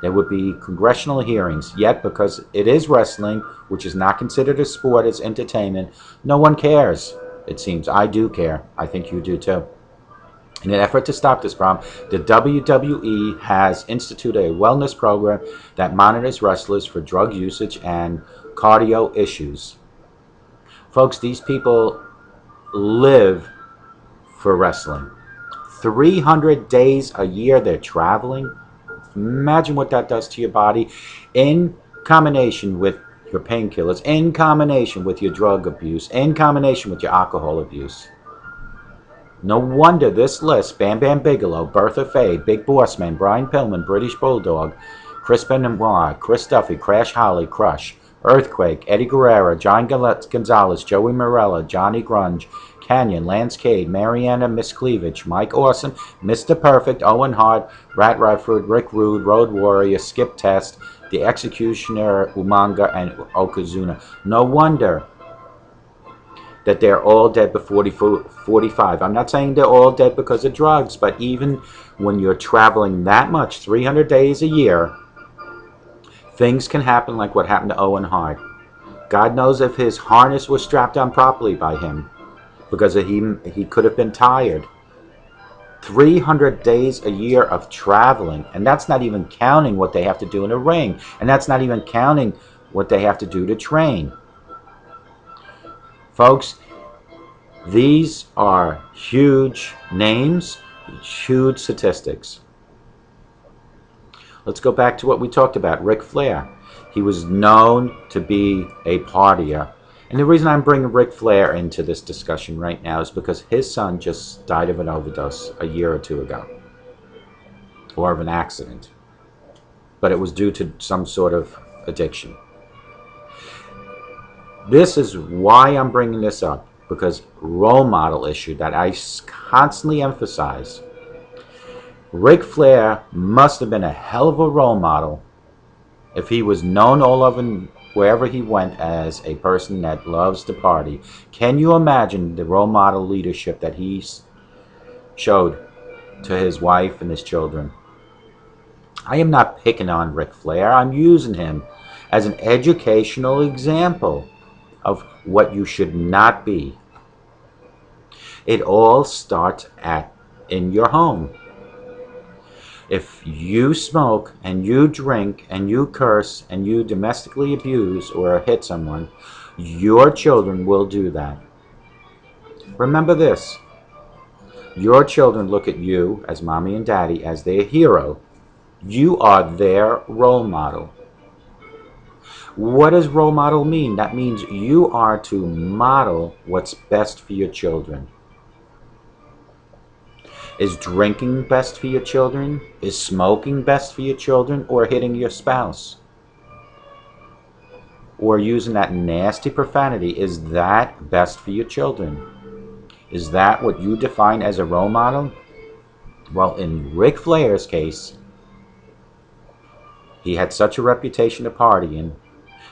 there would be congressional hearings. Yet, because it is wrestling, which is not considered a sport, as entertainment, no one cares. It seems. I do care. I think you do too. In an effort to stop this problem, the WWE has instituted a wellness program that monitors wrestlers for drug usage and cardio issues. Folks, these people live for wrestling. 300 days a year they're traveling. Imagine what that does to your body in combination with your painkillers, in combination with your drug abuse, in combination with your alcohol abuse. No wonder this list: Bam Bam Bigelow, Bertha Faye, Big Boss Man, Brian Pillman, British Bulldog, Chris Benoit, Chris Duffy, Crash Holly, Crush, Earthquake, Eddie Guerrero, John Gonzalez, Joey Morella, Johnny Grunge, Canyon, Lance Cade, Mariana Miss Cleavage, Mike Awesome, Mr. Perfect, Owen Hart, Rat Radford, Rick Rude, Road Warrior, Skip Test, The Executioner, Umanga, and Okazuna. No wonder that they're all dead before 45. I'm not saying they're all dead because of drugs, but even when you're traveling that much, 300 days a year, things can happen like what happened to Owen Hart. God knows if his harness was strapped on properly by him, because he could have been tired. 300 days a year of traveling, and that's not even counting what they have to do in a ring, and that's not even counting what they have to do to train. Folks, these are huge names, huge statistics. Let's go back to what we talked about. Ric Flair. He was known to be a partier. And the reason I'm bringing Ric Flair into this discussion right now is because his son just died of an overdose a year or two ago. Or of an accident. But it was due to some sort of addiction. This is why I'm bringing this up. Because role model issue that I constantly emphasize. Ric Flair must have been a hell of a role model if he was known all over wherever he went as a person that loves to party. Can you imagine the role model leadership that he showed to his wife and his children? I am not picking on Ric Flair. I'm using him as an educational example of what you should not be. It all starts in your home. If you smoke and you drink and you curse and you domestically abuse or hit someone, your children will do that. Remember this. Your children look at you as mommy and daddy as their hero. You are their role model. What does role model mean? That means you are to model what's best for your children. Is drinking best for your children? Is smoking best for your children? Or hitting your spouse? Or using that nasty profanity? Is that best for your children? Is that what you define as a role model? Well, in Ric Flair's case, he had such a reputation of partying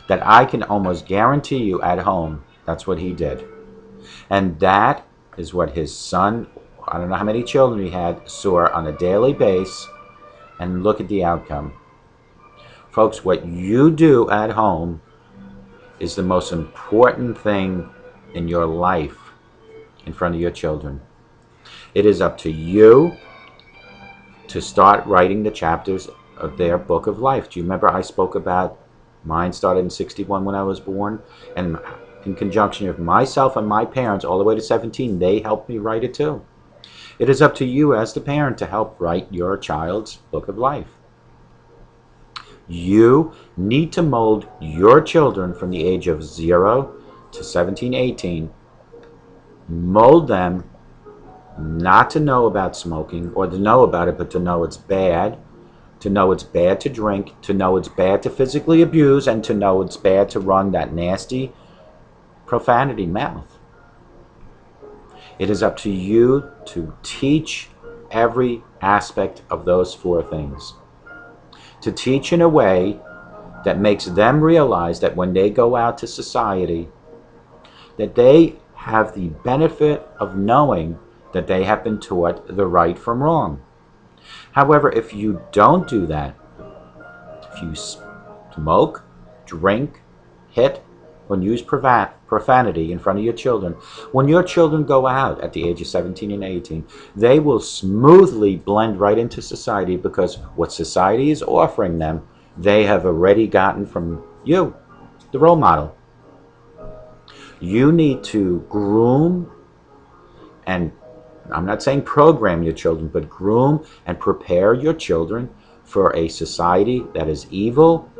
that I can almost guarantee you at home that's what he did. And that is what his son, I don't know how many children he had, saw on a daily basis, and look at the outcome. Folks, what you do at home is the most important thing in your life in front of your children. It is up to you to start writing the chapters of their book of life. Do you remember I spoke about mine started in 61 when I was born? And in conjunction with myself and my parents all the way to 17, they helped me write it too. It is up to you as the parent to help write your child's book of life. You need to mold your children from the age of 0 to 17, 18. Mold them not to know about smoking or to know about it, but to know it's bad, to know it's bad to drink, to know it's bad to physically abuse, and to know it's bad to run that nasty profanity mouth. It is up to you to teach every aspect of those 4 things. To teach in a way that makes them realize that when they go out to society, that they have the benefit of knowing that they have been taught the right from wrong. However, if you don't do that, if you smoke, drink, hit, or use profanity in front of your children, when your children go out at the age of 17 and 18, they will smoothly blend right into society because what society is offering them, they have already gotten from you, the role model. You need to groom and I'm not saying program your children, but groom and prepare your children for a society that is evil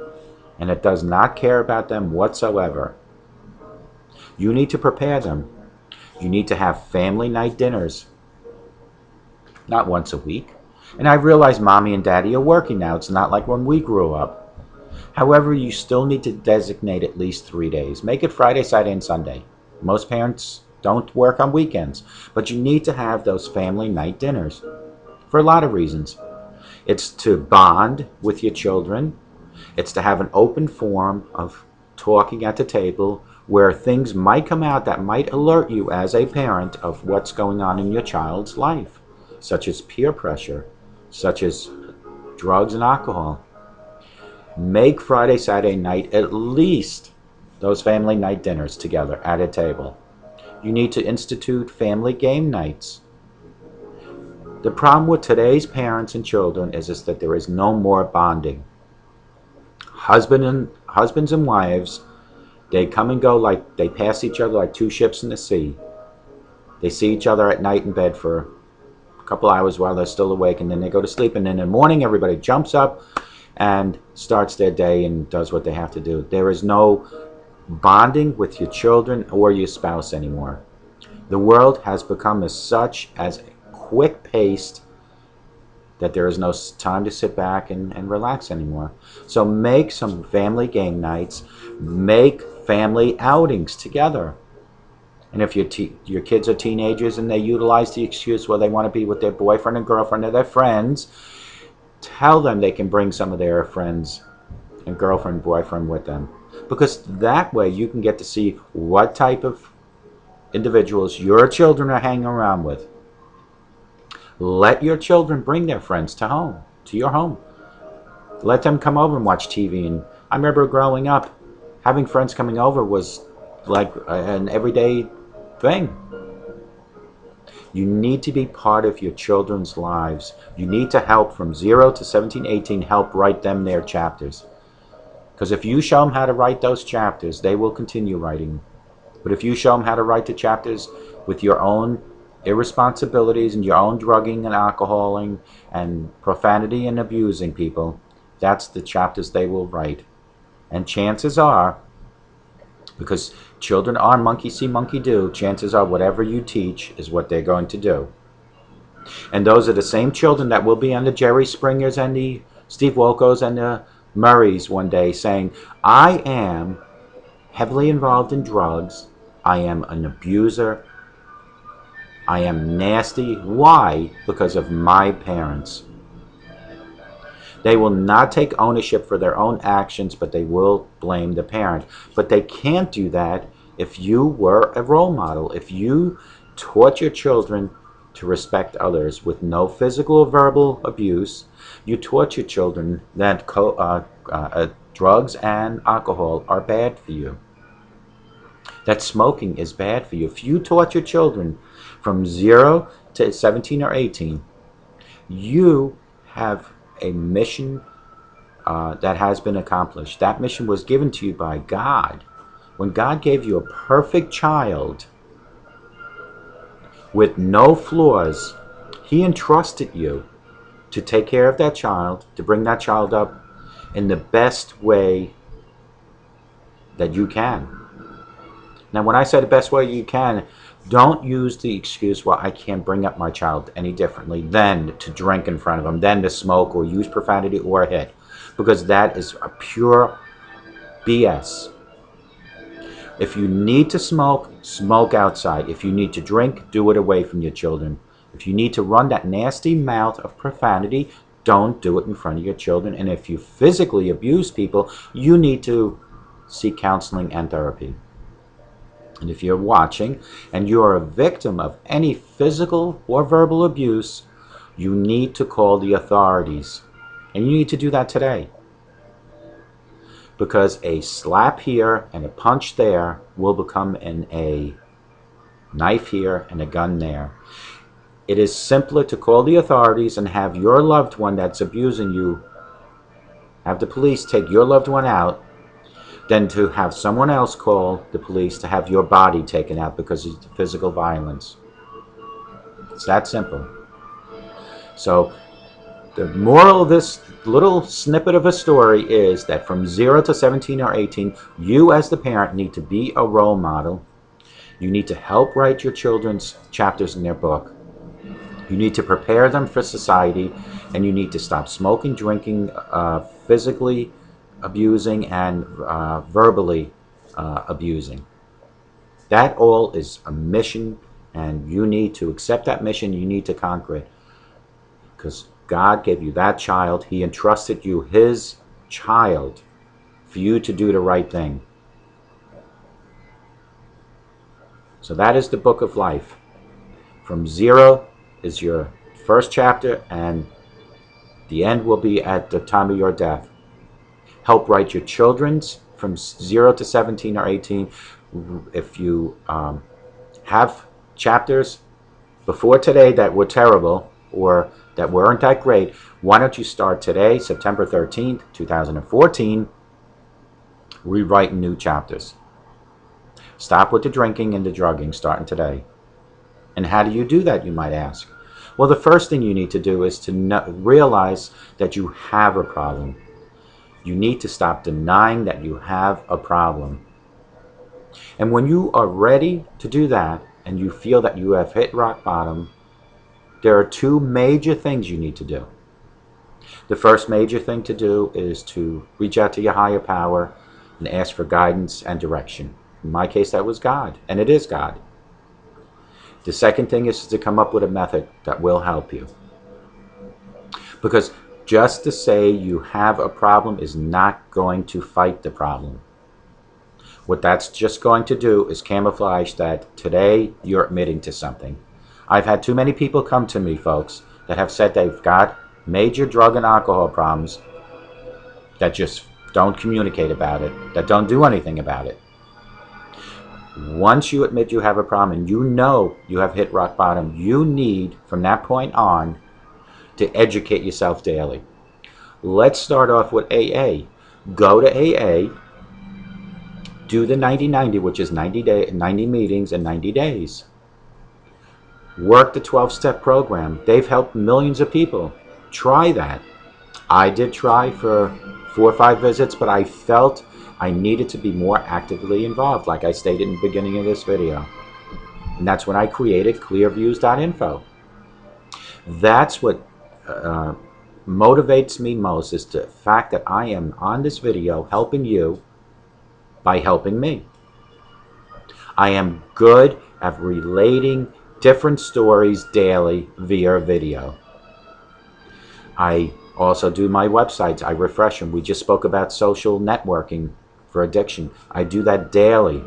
and it does not care about them whatsoever. You need to prepare them. You need to have family night dinners, not once a week. And I realize mommy and daddy are working now. It's not like when we grew up. However, you still need to designate at least 3 days. Make it Friday, Saturday, and Sunday. Most parents don't work on weekends, but you need to have those family night dinners for a lot of reasons. It's to bond with your children. It's to have an open forum of talking at the table where things might come out that might alert you as a parent of what's going on in your child's life, such as peer pressure, such as drugs and alcohol. Make Friday, Saturday night at least those family night dinners together at a table. You need to institute family game nights. The problem with today's parents and children is that there is no more bonding. Husbands and wives, they come and go like they pass each other like two ships in the sea. They see each other at night in bed for a couple hours while they're still awake, and then they go to sleep, and then in the morning everybody jumps up and starts their day and does what they have to do. There is no bonding with your children or your spouse anymore. The world has become as quick-paced that there is no time to sit back and relax anymore. So make some family game nights. Make family outings together. And if your kids are teenagers and they utilize the excuse, well, they want to be with their boyfriend and girlfriend or their friends, tell them they can bring some of their friends and girlfriend, boyfriend with them. Because that way you can get to see what type of individuals your children are hanging around with. Let your children bring their friends to your home. Let them come over and watch TV. And I remember growing up, having friends coming over was like an everyday thing. You need to be part of your children's lives. You need to help from 0 to 17, 18, help write them their chapters. Because if you show them how to write those chapters, they will continue writing. But if you show them how to write the chapters with your own irresponsibilities and your own drugging and alcoholing and profanity and abusing people, that's the chapters they will write. And chances are, because children are monkey see, monkey do, chances are whatever you teach is what they're going to do. And those are the same children that will be on the Jerry Springers and the Steve Wolkos and the Murrays one day saying, I am heavily involved in drugs, I am an abuser, I am nasty. Why? Because of my parents. They will not take ownership for their own actions, but they will blame the parent. But they can't do that if you were a role model. If you taught your children to respect others with no physical or verbal abuse, you taught your children that drugs and alcohol are bad for you, that smoking is bad for you. If you taught your children from 0 to 17 or 18, you have a mission that has been accomplished. That mission was given to you by God. When God gave you a perfect child with no flaws, He entrusted you to take care of that child, to bring that child up in the best way that you can. Now, when I say the best way you can, don't use the excuse, well, I can't bring up my child any differently than to drink in front of them, than to smoke or use profanity or hit, because that is a pure BS. If you need to smoke, smoke outside. If you need to drink, do it away from your children. If you need to run that nasty mouth of profanity, don't do it in front of your children. And if you physically abuse people, you need to seek counseling and therapy. And if you're watching and you are a victim of any physical or verbal abuse, you need to call the authorities. And you need to do that today. Because a slap here and a punch there will become a knife here and a gun there. It is simpler to call the authorities and have your loved one that's abusing you, have the police take your loved one out, than to have someone else call the police to have your body taken out because of physical violence. It's that simple. So the moral of this little snippet of a story is that from 0 to 17 or 18, you as the parent need to be a role model. You need to help write your children's chapters in their book. You need to prepare them for society, and you need to stop smoking, drinking, physically abusing, and verbally abusing. That all is a mission, and you need to accept that mission. You need to conquer it, because God gave you that child. He entrusted you his child for you to do the right thing. So that is the book of life. From 0 is your first chapter, and the end will be at the time of your death. Help write your children's from 0 to 17 or 18. If you have chapters before today that were terrible or that weren't that great, why don't you start today, September 13th, 2014, rewriting new chapters. Stop with the drinking and the drugging starting today. And how do you do that, you might ask? Well, the first thing you need to do is to realize that you have a problem. You need to stop denying that you have a problem. And when you are ready to do that, and you feel that you have hit rock bottom, there are two major things you need to do. The first major thing to do is to reach out to your higher power and ask for guidance and direction. In my case, that was God, and it is God. The second thing is to come up with a method that will help you. Because just to say you have a problem is not going to fight the problem. What that's just going to do is camouflage that today you're admitting to something. I've had too many people come to me, folks, that have said they've got major drug and alcohol problems that just don't communicate about it, that don't do anything about it. Once you admit you have a problem and you know you have hit rock bottom, you need, from that point on, to educate yourself daily. Let's start off with AA. Go to AA, do the 90-90, which is 90 meetings in 90 days. Work the 12-step program. They've helped millions of people. Try that. I did try for 4 or 5 visits, but I felt I needed to be more actively involved, like I stated in the beginning of this video. And that's when I created clearviews.info. That's what motivates me most, is the fact that I am on this video helping you by helping me. I am good at relating different stories daily via video. I also do my websites. I refresh them. We just spoke about social networking for addiction. I do that daily.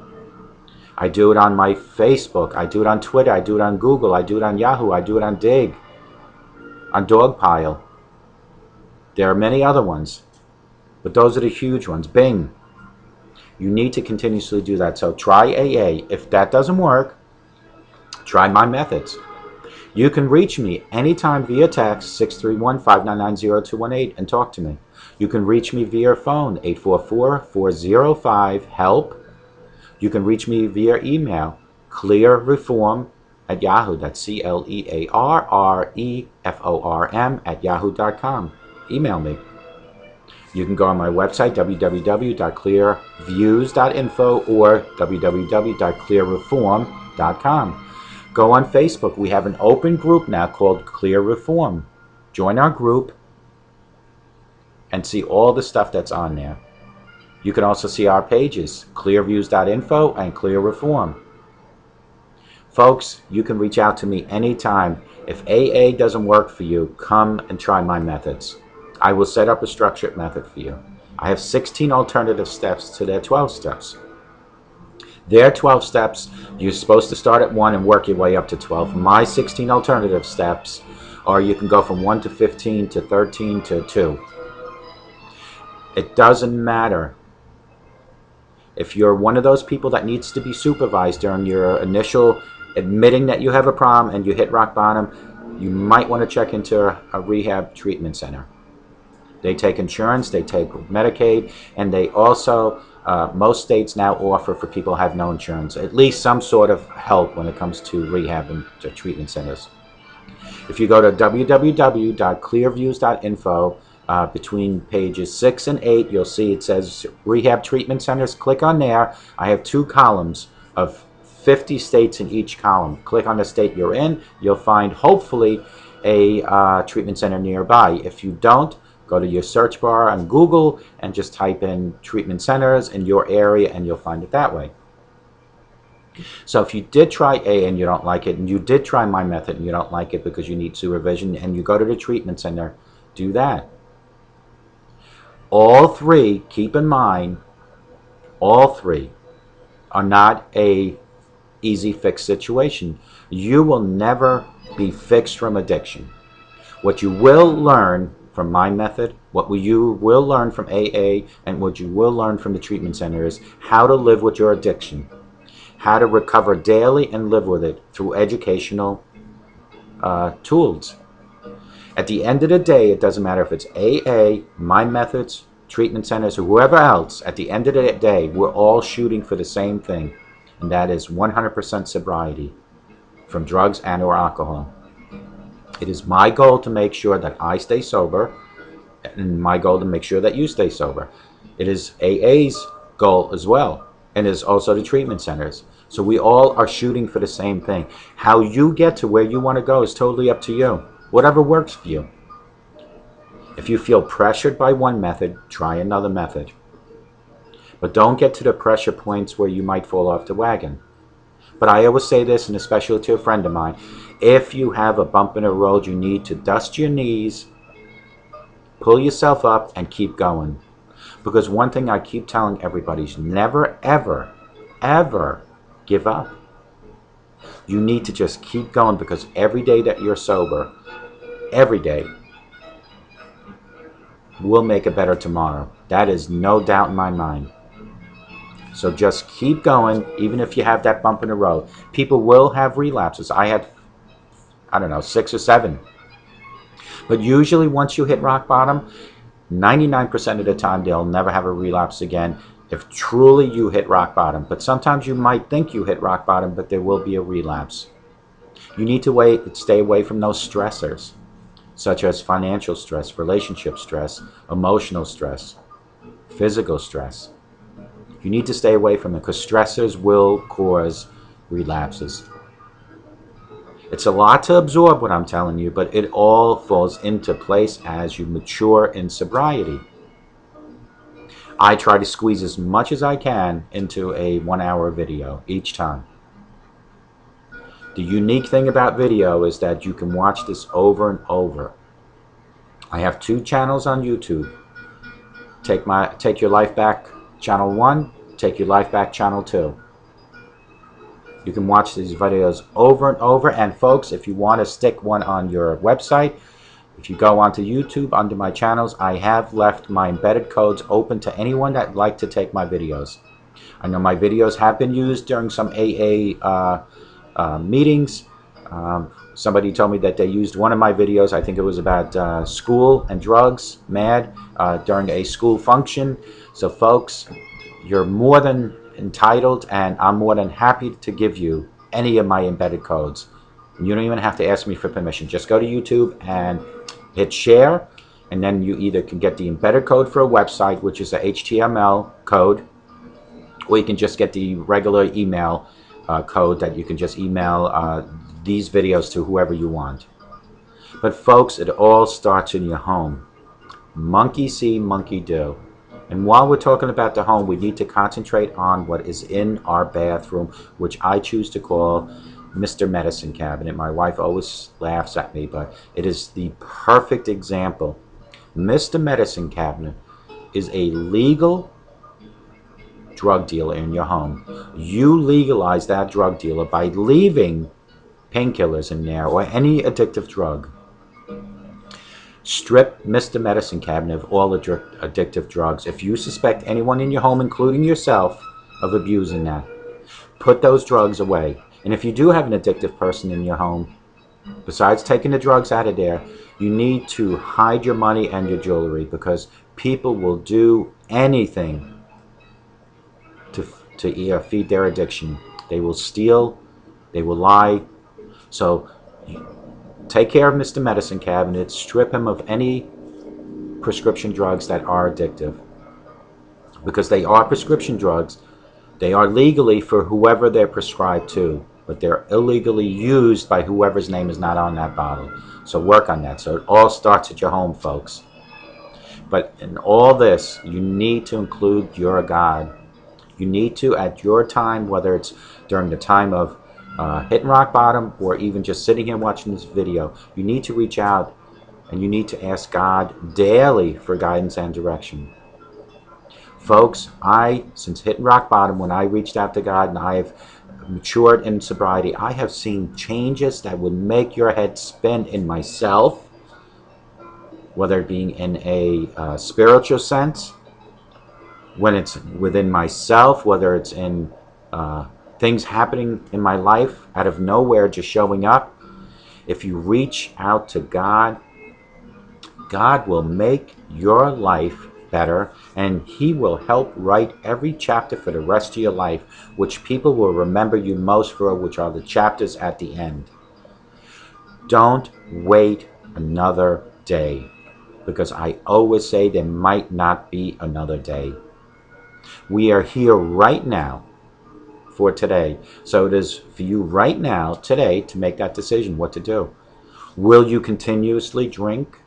I do it on my Facebook. I do it on Twitter. I do it on Google. I do it on Yahoo. I do it on Dig, on Dogpile. There are many other ones, but those are the huge ones. Bing. You need to continuously do that. So try AA. If that doesn't work, try my methods. You can reach me anytime via text, 631-599-0218, and talk to me. You can reach me via phone, 844-405-HELP. You can reach me via email, clearreform@yahoo. That's CLEARREFORM@yahoo.com. Email me. You can go on my website, www.clearviews.info or www.clearreform.com. Go on Facebook. We have an open group now called Clear Reform. Join our group and see all the stuff that's on there. You can also see our pages, clearviews.info and Clear Reform. Folks, you can reach out to me anytime. If AA doesn't work for you, come and try my methods. I will set up a structured method for you. I have 16 alternative steps to their 12 steps. Their 12 steps, you're supposed to start at 1 and work your way up to 12. My 16 alternative steps are you can go from 1 to 15 to 13 to 2. It doesn't matter. If you're one of those people that needs to be supervised during your initial admitting that you have a problem and you hit rock bottom, you might want to check into a rehab treatment center. They take insurance, they take Medicaid, and they also, most states now offer for people who have no insurance, at least some sort of help when it comes to rehab and to treatment centers. If you go to www.clearviews.info, between pages 6 and 8, you'll see it says Rehab Treatment Centers. Click on there. I have 2 columns of 50 states in each column. Click on the state you're in. You'll find, hopefully, a treatment center nearby. If you don't, go to your search bar on Google and just type in treatment centers in your area, and you'll find it that way. So if you did try A and you don't like it, and you did try my method and you don't like it because you need supervision, and you go to the treatment center, do that. All 3, keep in mind, all 3 are not a easy fix situation. You will never be fixed from addiction. What you will learn from my method, what you will learn from AA, and what you will learn from the treatment center is how to live with your addiction, how to recover daily and live with it through educational tools. At the end of the day, it doesn't matter if it's AA, my methods, treatment centers, or whoever else. At the end of the day, we're all shooting for the same thing, and that is 100% sobriety from drugs and or alcohol. It is my goal to make sure that I stay sober, and my goal to make sure that you stay sober. It is AA's goal as well, and is also the treatment centers. So we all are shooting for the same thing. How you get to where you want to go is totally up to you. Whatever works for you. If you feel pressured by one method, try another method. But don't get to the pressure points where you might fall off the wagon. But I always say this, and especially to a friend of mine, if you have a bump in the road, you need to dust your knees, pull yourself up, and keep going. Because one thing I keep telling everybody is never, ever, ever give up. You need to just keep going, because every day that you're sober, every day, will make a better tomorrow. That is no doubt in my mind. So just keep going, even if you have that bump in the road. People will have relapses. I had, I don't know, 6 or 7. But usually once you hit rock bottom, 99% of the time they'll never have a relapse again if truly you hit rock bottom. But sometimes you might think you hit rock bottom, but there will be a relapse. You need to stay away from those stressors, such as financial stress, relationship stress, emotional stress, physical stress. You need to stay away from it, because stressors will cause relapses. It's a lot to absorb what I'm telling you, but it all falls into place as you mature in sobriety. I try to squeeze as much as I can into a 1-hour video each time. The unique thing about video is that you can watch this over and over. I have 2 channels on YouTube. Take Your Life Back Channel 1, Take Your Life Back Channel 2. You can watch these videos over and over. And folks, if you want to stick one on your website, if you go onto YouTube under my channels, I have left my embedded codes open to anyone that would like to take my videos. I know my videos have been used during some AA meetings. Somebody told me that they used one of my videos, I think it was about school and drugs, during a school function. So folks, you're more than entitled, and I'm more than happy to give you any of my embedded codes. You don't even have to ask me for permission. Just go to YouTube and hit share, and then you either can get the embedded code for a website, which is a HTML code, or you can just get the regular email code that you can just email these videos to whoever you want. But folks, it all starts in your home. Monkey see, monkey do. And while we're talking about the home, we need to concentrate on what is in our bathroom, which I choose to call Mr. Medicine Cabinet. My wife always laughs at me, but it is the perfect example. Mr. Medicine Cabinet is a legal drug dealer in your home. You legalize that drug dealer by leaving painkillers in there or any addictive drug. Strip Mr. Medicine Cabinet of all addictive drugs. If you suspect anyone in your home, including yourself, of abusing that, put those drugs away. And if you do have an addictive person in your home, besides taking the drugs out of there, you need to hide your money and your jewelry, because people will do anything to feed their addiction. They will steal, they will lie. So Take care of Mr. Medicine Cabinet. Strip him of any prescription drugs that are addictive, because they are prescription drugs. They are legally for whoever they're prescribed to, but they're illegally used by whoever's name is not on that bottle. So work on that. So it all starts at your home, folks. But in all this, you need to include your God. You need to, at your time, whether it's during the time of hitting rock bottom or even just sitting here watching this video, you need to reach out and you need to ask God daily for guidance and direction. Folks, since hitting rock bottom, when I reached out to God and I have matured in sobriety, I have seen changes that would make your head spin in myself, whether it being in a spiritual sense, when it's within myself, whether it's in things happening in my life out of nowhere just showing up. If you reach out to God, God will make your life better, and He will help write every chapter for the rest of your life, which people will remember you most for, which are the chapters at the end. Don't wait another day, because I always say there might not be another day. We are here right now for today. So it is for you right now, today, to make that decision what to do. Will you continuously drink?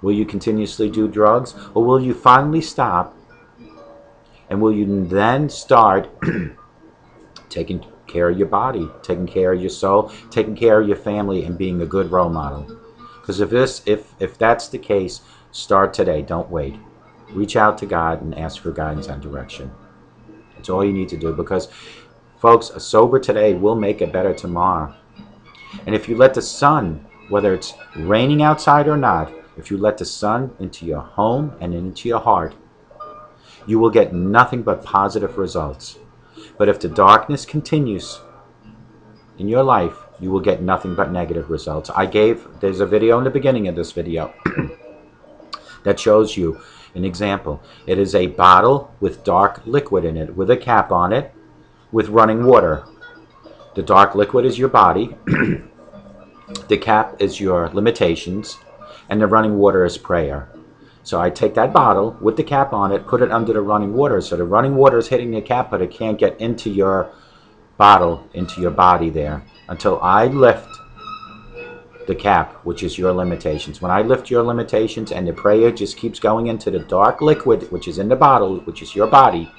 Will you continuously do drugs? Or will you finally stop? And will you then start taking care of your body, taking care of your soul, taking care of your family, and being a good role model? Because if that's the case, start today. Don't wait. Reach out to God and ask for guidance and direction. It's all you need to do, because, folks, a sober today will make a better tomorrow. And if you let the sun, whether it's raining outside or not, if you let the sun into your home and into your heart, you will get nothing but positive results. But if the darkness continues in your life, you will get nothing but negative results. There's a video in the beginning of this video that shows you an example. It is a bottle with dark liquid in it, with a cap on it, with running water. The dark liquid is your body, the cap is your limitations, and the running water is prayer. So I take that bottle with the cap on it, put it under the running water, so the running water is hitting the cap, but it can't get into your bottle, into your body there, until I lift the cap, which is your limitations. When I lift your limitations and the prayer just keeps going into the dark liquid, which is in the bottle, which is your body,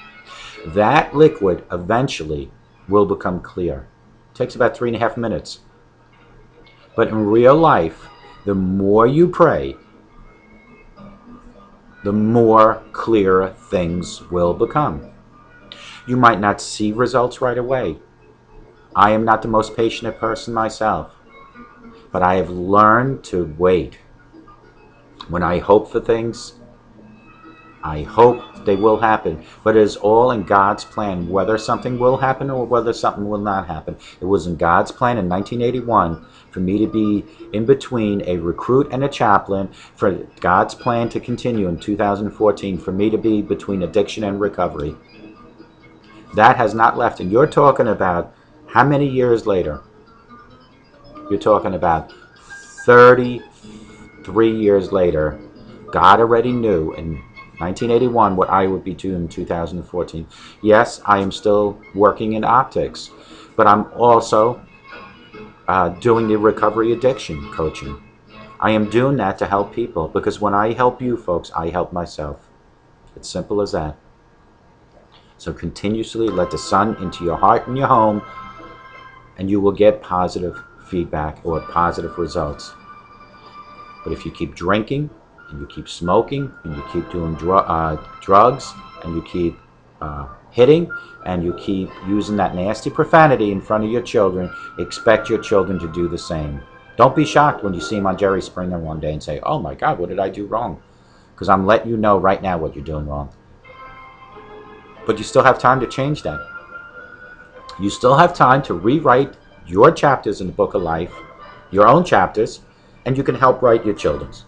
that liquid eventually will become clear. It takes about 3.5 minutes. But in real life, the more you pray, the more clear things will become. You might not see results right away. I am not the most patient person myself, but I have learned to wait. When I hope for things, I hope they will happen, but it is all in God's plan, whether something will happen or whether something will not happen. It was in God's plan in 1981 for me to be in between a recruit and a chaplain, for God's plan to continue in 2014 for me to be between addiction and recovery. That has not left, and you're talking about how many years later? You're talking about 33 years later. God already knew in 1981 what I would be doing in 2014. Yes, I am still working in optics, but I'm also doing the recovery addiction coaching. I am doing that to help people, because when I help you folks, I help myself. It's simple as that. So continuously let the sun into your heart and your home, and you will get positive feedback or positive results. But if you keep drinking, and you keep smoking, and you keep doing drugs, and you keep hitting, and you keep using that nasty profanity in front of your children, expect your children to do the same. Don't be shocked when you see them on Jerry Springer one day and say, "Oh my God, what did I do wrong?" Because I'm letting you know right now what you're doing wrong. But you still have time to change that. You still have time to rewrite your chapters in the book of life, your own chapters, and you can help write your children's.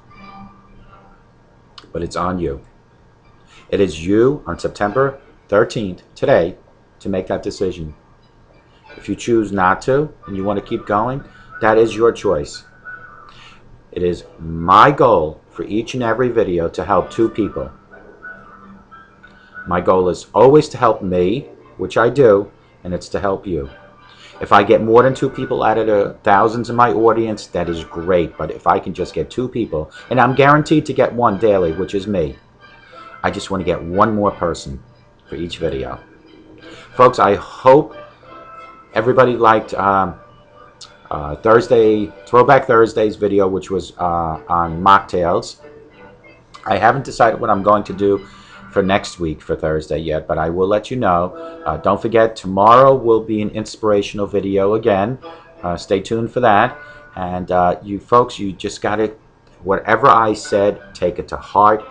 But it's on you. It is you on September 13th, today, to make that decision. If you choose not to and you want to keep going, that is your choice. It is my goal for each and every video to help 2 people. My goal is always to help me, which I do, and it's to help you. If I get more than 2 people out of the thousands in my audience, that is great. But if I can just get 2 people, and I'm guaranteed to get 1 daily, which is me, I just want to get 1 more person for each video. Folks, I hope everybody liked Throwback Thursday's video, which was on mocktails. I haven't decided what I'm going to do for next week for Thursday yet, but I will let you know. Don't forget, tomorrow will be an inspirational video again. Stay tuned for that. And you folks, you just got to, whatever I said, take it to heart.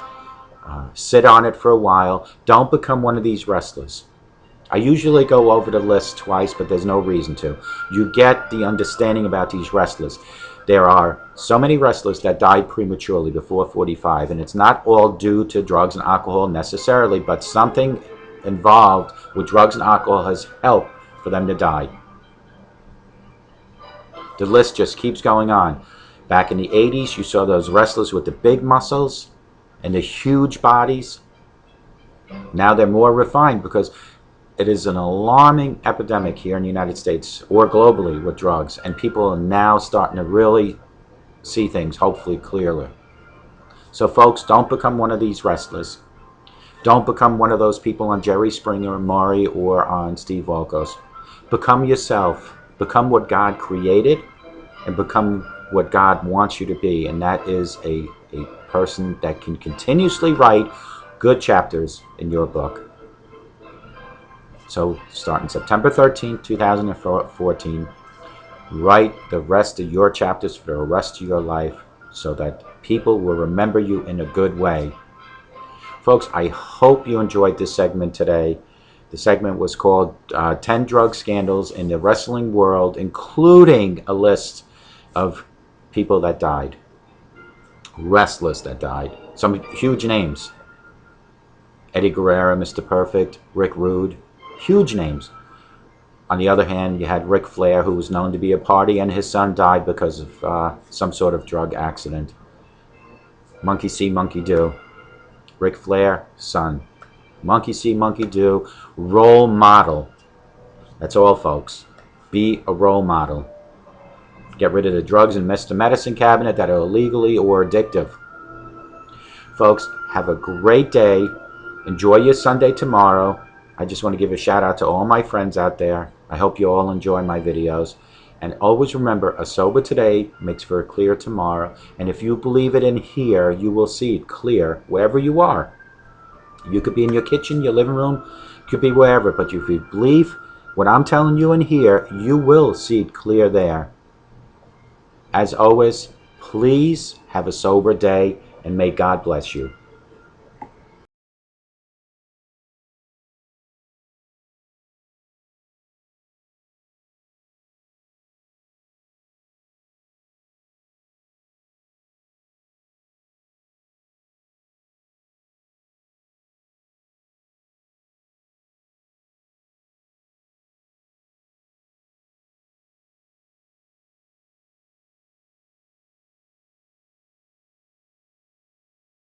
Sit on it for a while. Don't become one of these wrestlers. I usually go over the list twice, but there's no reason to. You get the understanding about these wrestlers. There are so many wrestlers that died prematurely before 45, and it's not all due to drugs and alcohol necessarily, but something involved with drugs and alcohol has helped for them to die. The list just keeps going on. Back in the 80s, you saw those wrestlers with the big muscles and the huge bodies. Now they're more refined because it is an alarming epidemic here in the United States or globally with drugs, and people are now starting to really see things hopefully clearly. So folks, don't become one of these wrestlers. Don't become one of those people on Jerry Springer, Maury, or on Steve Volkos. Become yourself. Become what God created and become what God wants you to be, and that is a person that can continuously write good chapters in your book. So starting September 13th, 2014, write the rest of your chapters for the rest of your life so that people will remember you in a good way. Folks, I hope you enjoyed this segment today. The segment was called 10 Drug Scandals in the Wrestling World, including a list of people that died, wrestlers that died, some huge names. Eddie Guerrero, Mr. Perfect, Rick Rude, huge names. On the other hand, you had Ric Flair, who was known to be a party, and his son died because of some sort of drug accident. Monkey see, monkey do. Ric Flair, son. Monkey see, monkey do. Role model. That's all, folks. Be a role model. Get rid of the drugs in Mr. Medicine Cabinet that are illegally or addictive. Folks, have a great day. Enjoy your Sunday tomorrow. I just want to give a shout out to all my friends out there. I hope you all enjoy my videos. And always remember, a sober today makes for a clear tomorrow. And if you believe it in here, you will see it clear wherever you are. You could be in your kitchen, your living room, could be wherever. But if you believe what I'm telling you in here, you will see it clear there. As always, please have a sober day and may God bless you.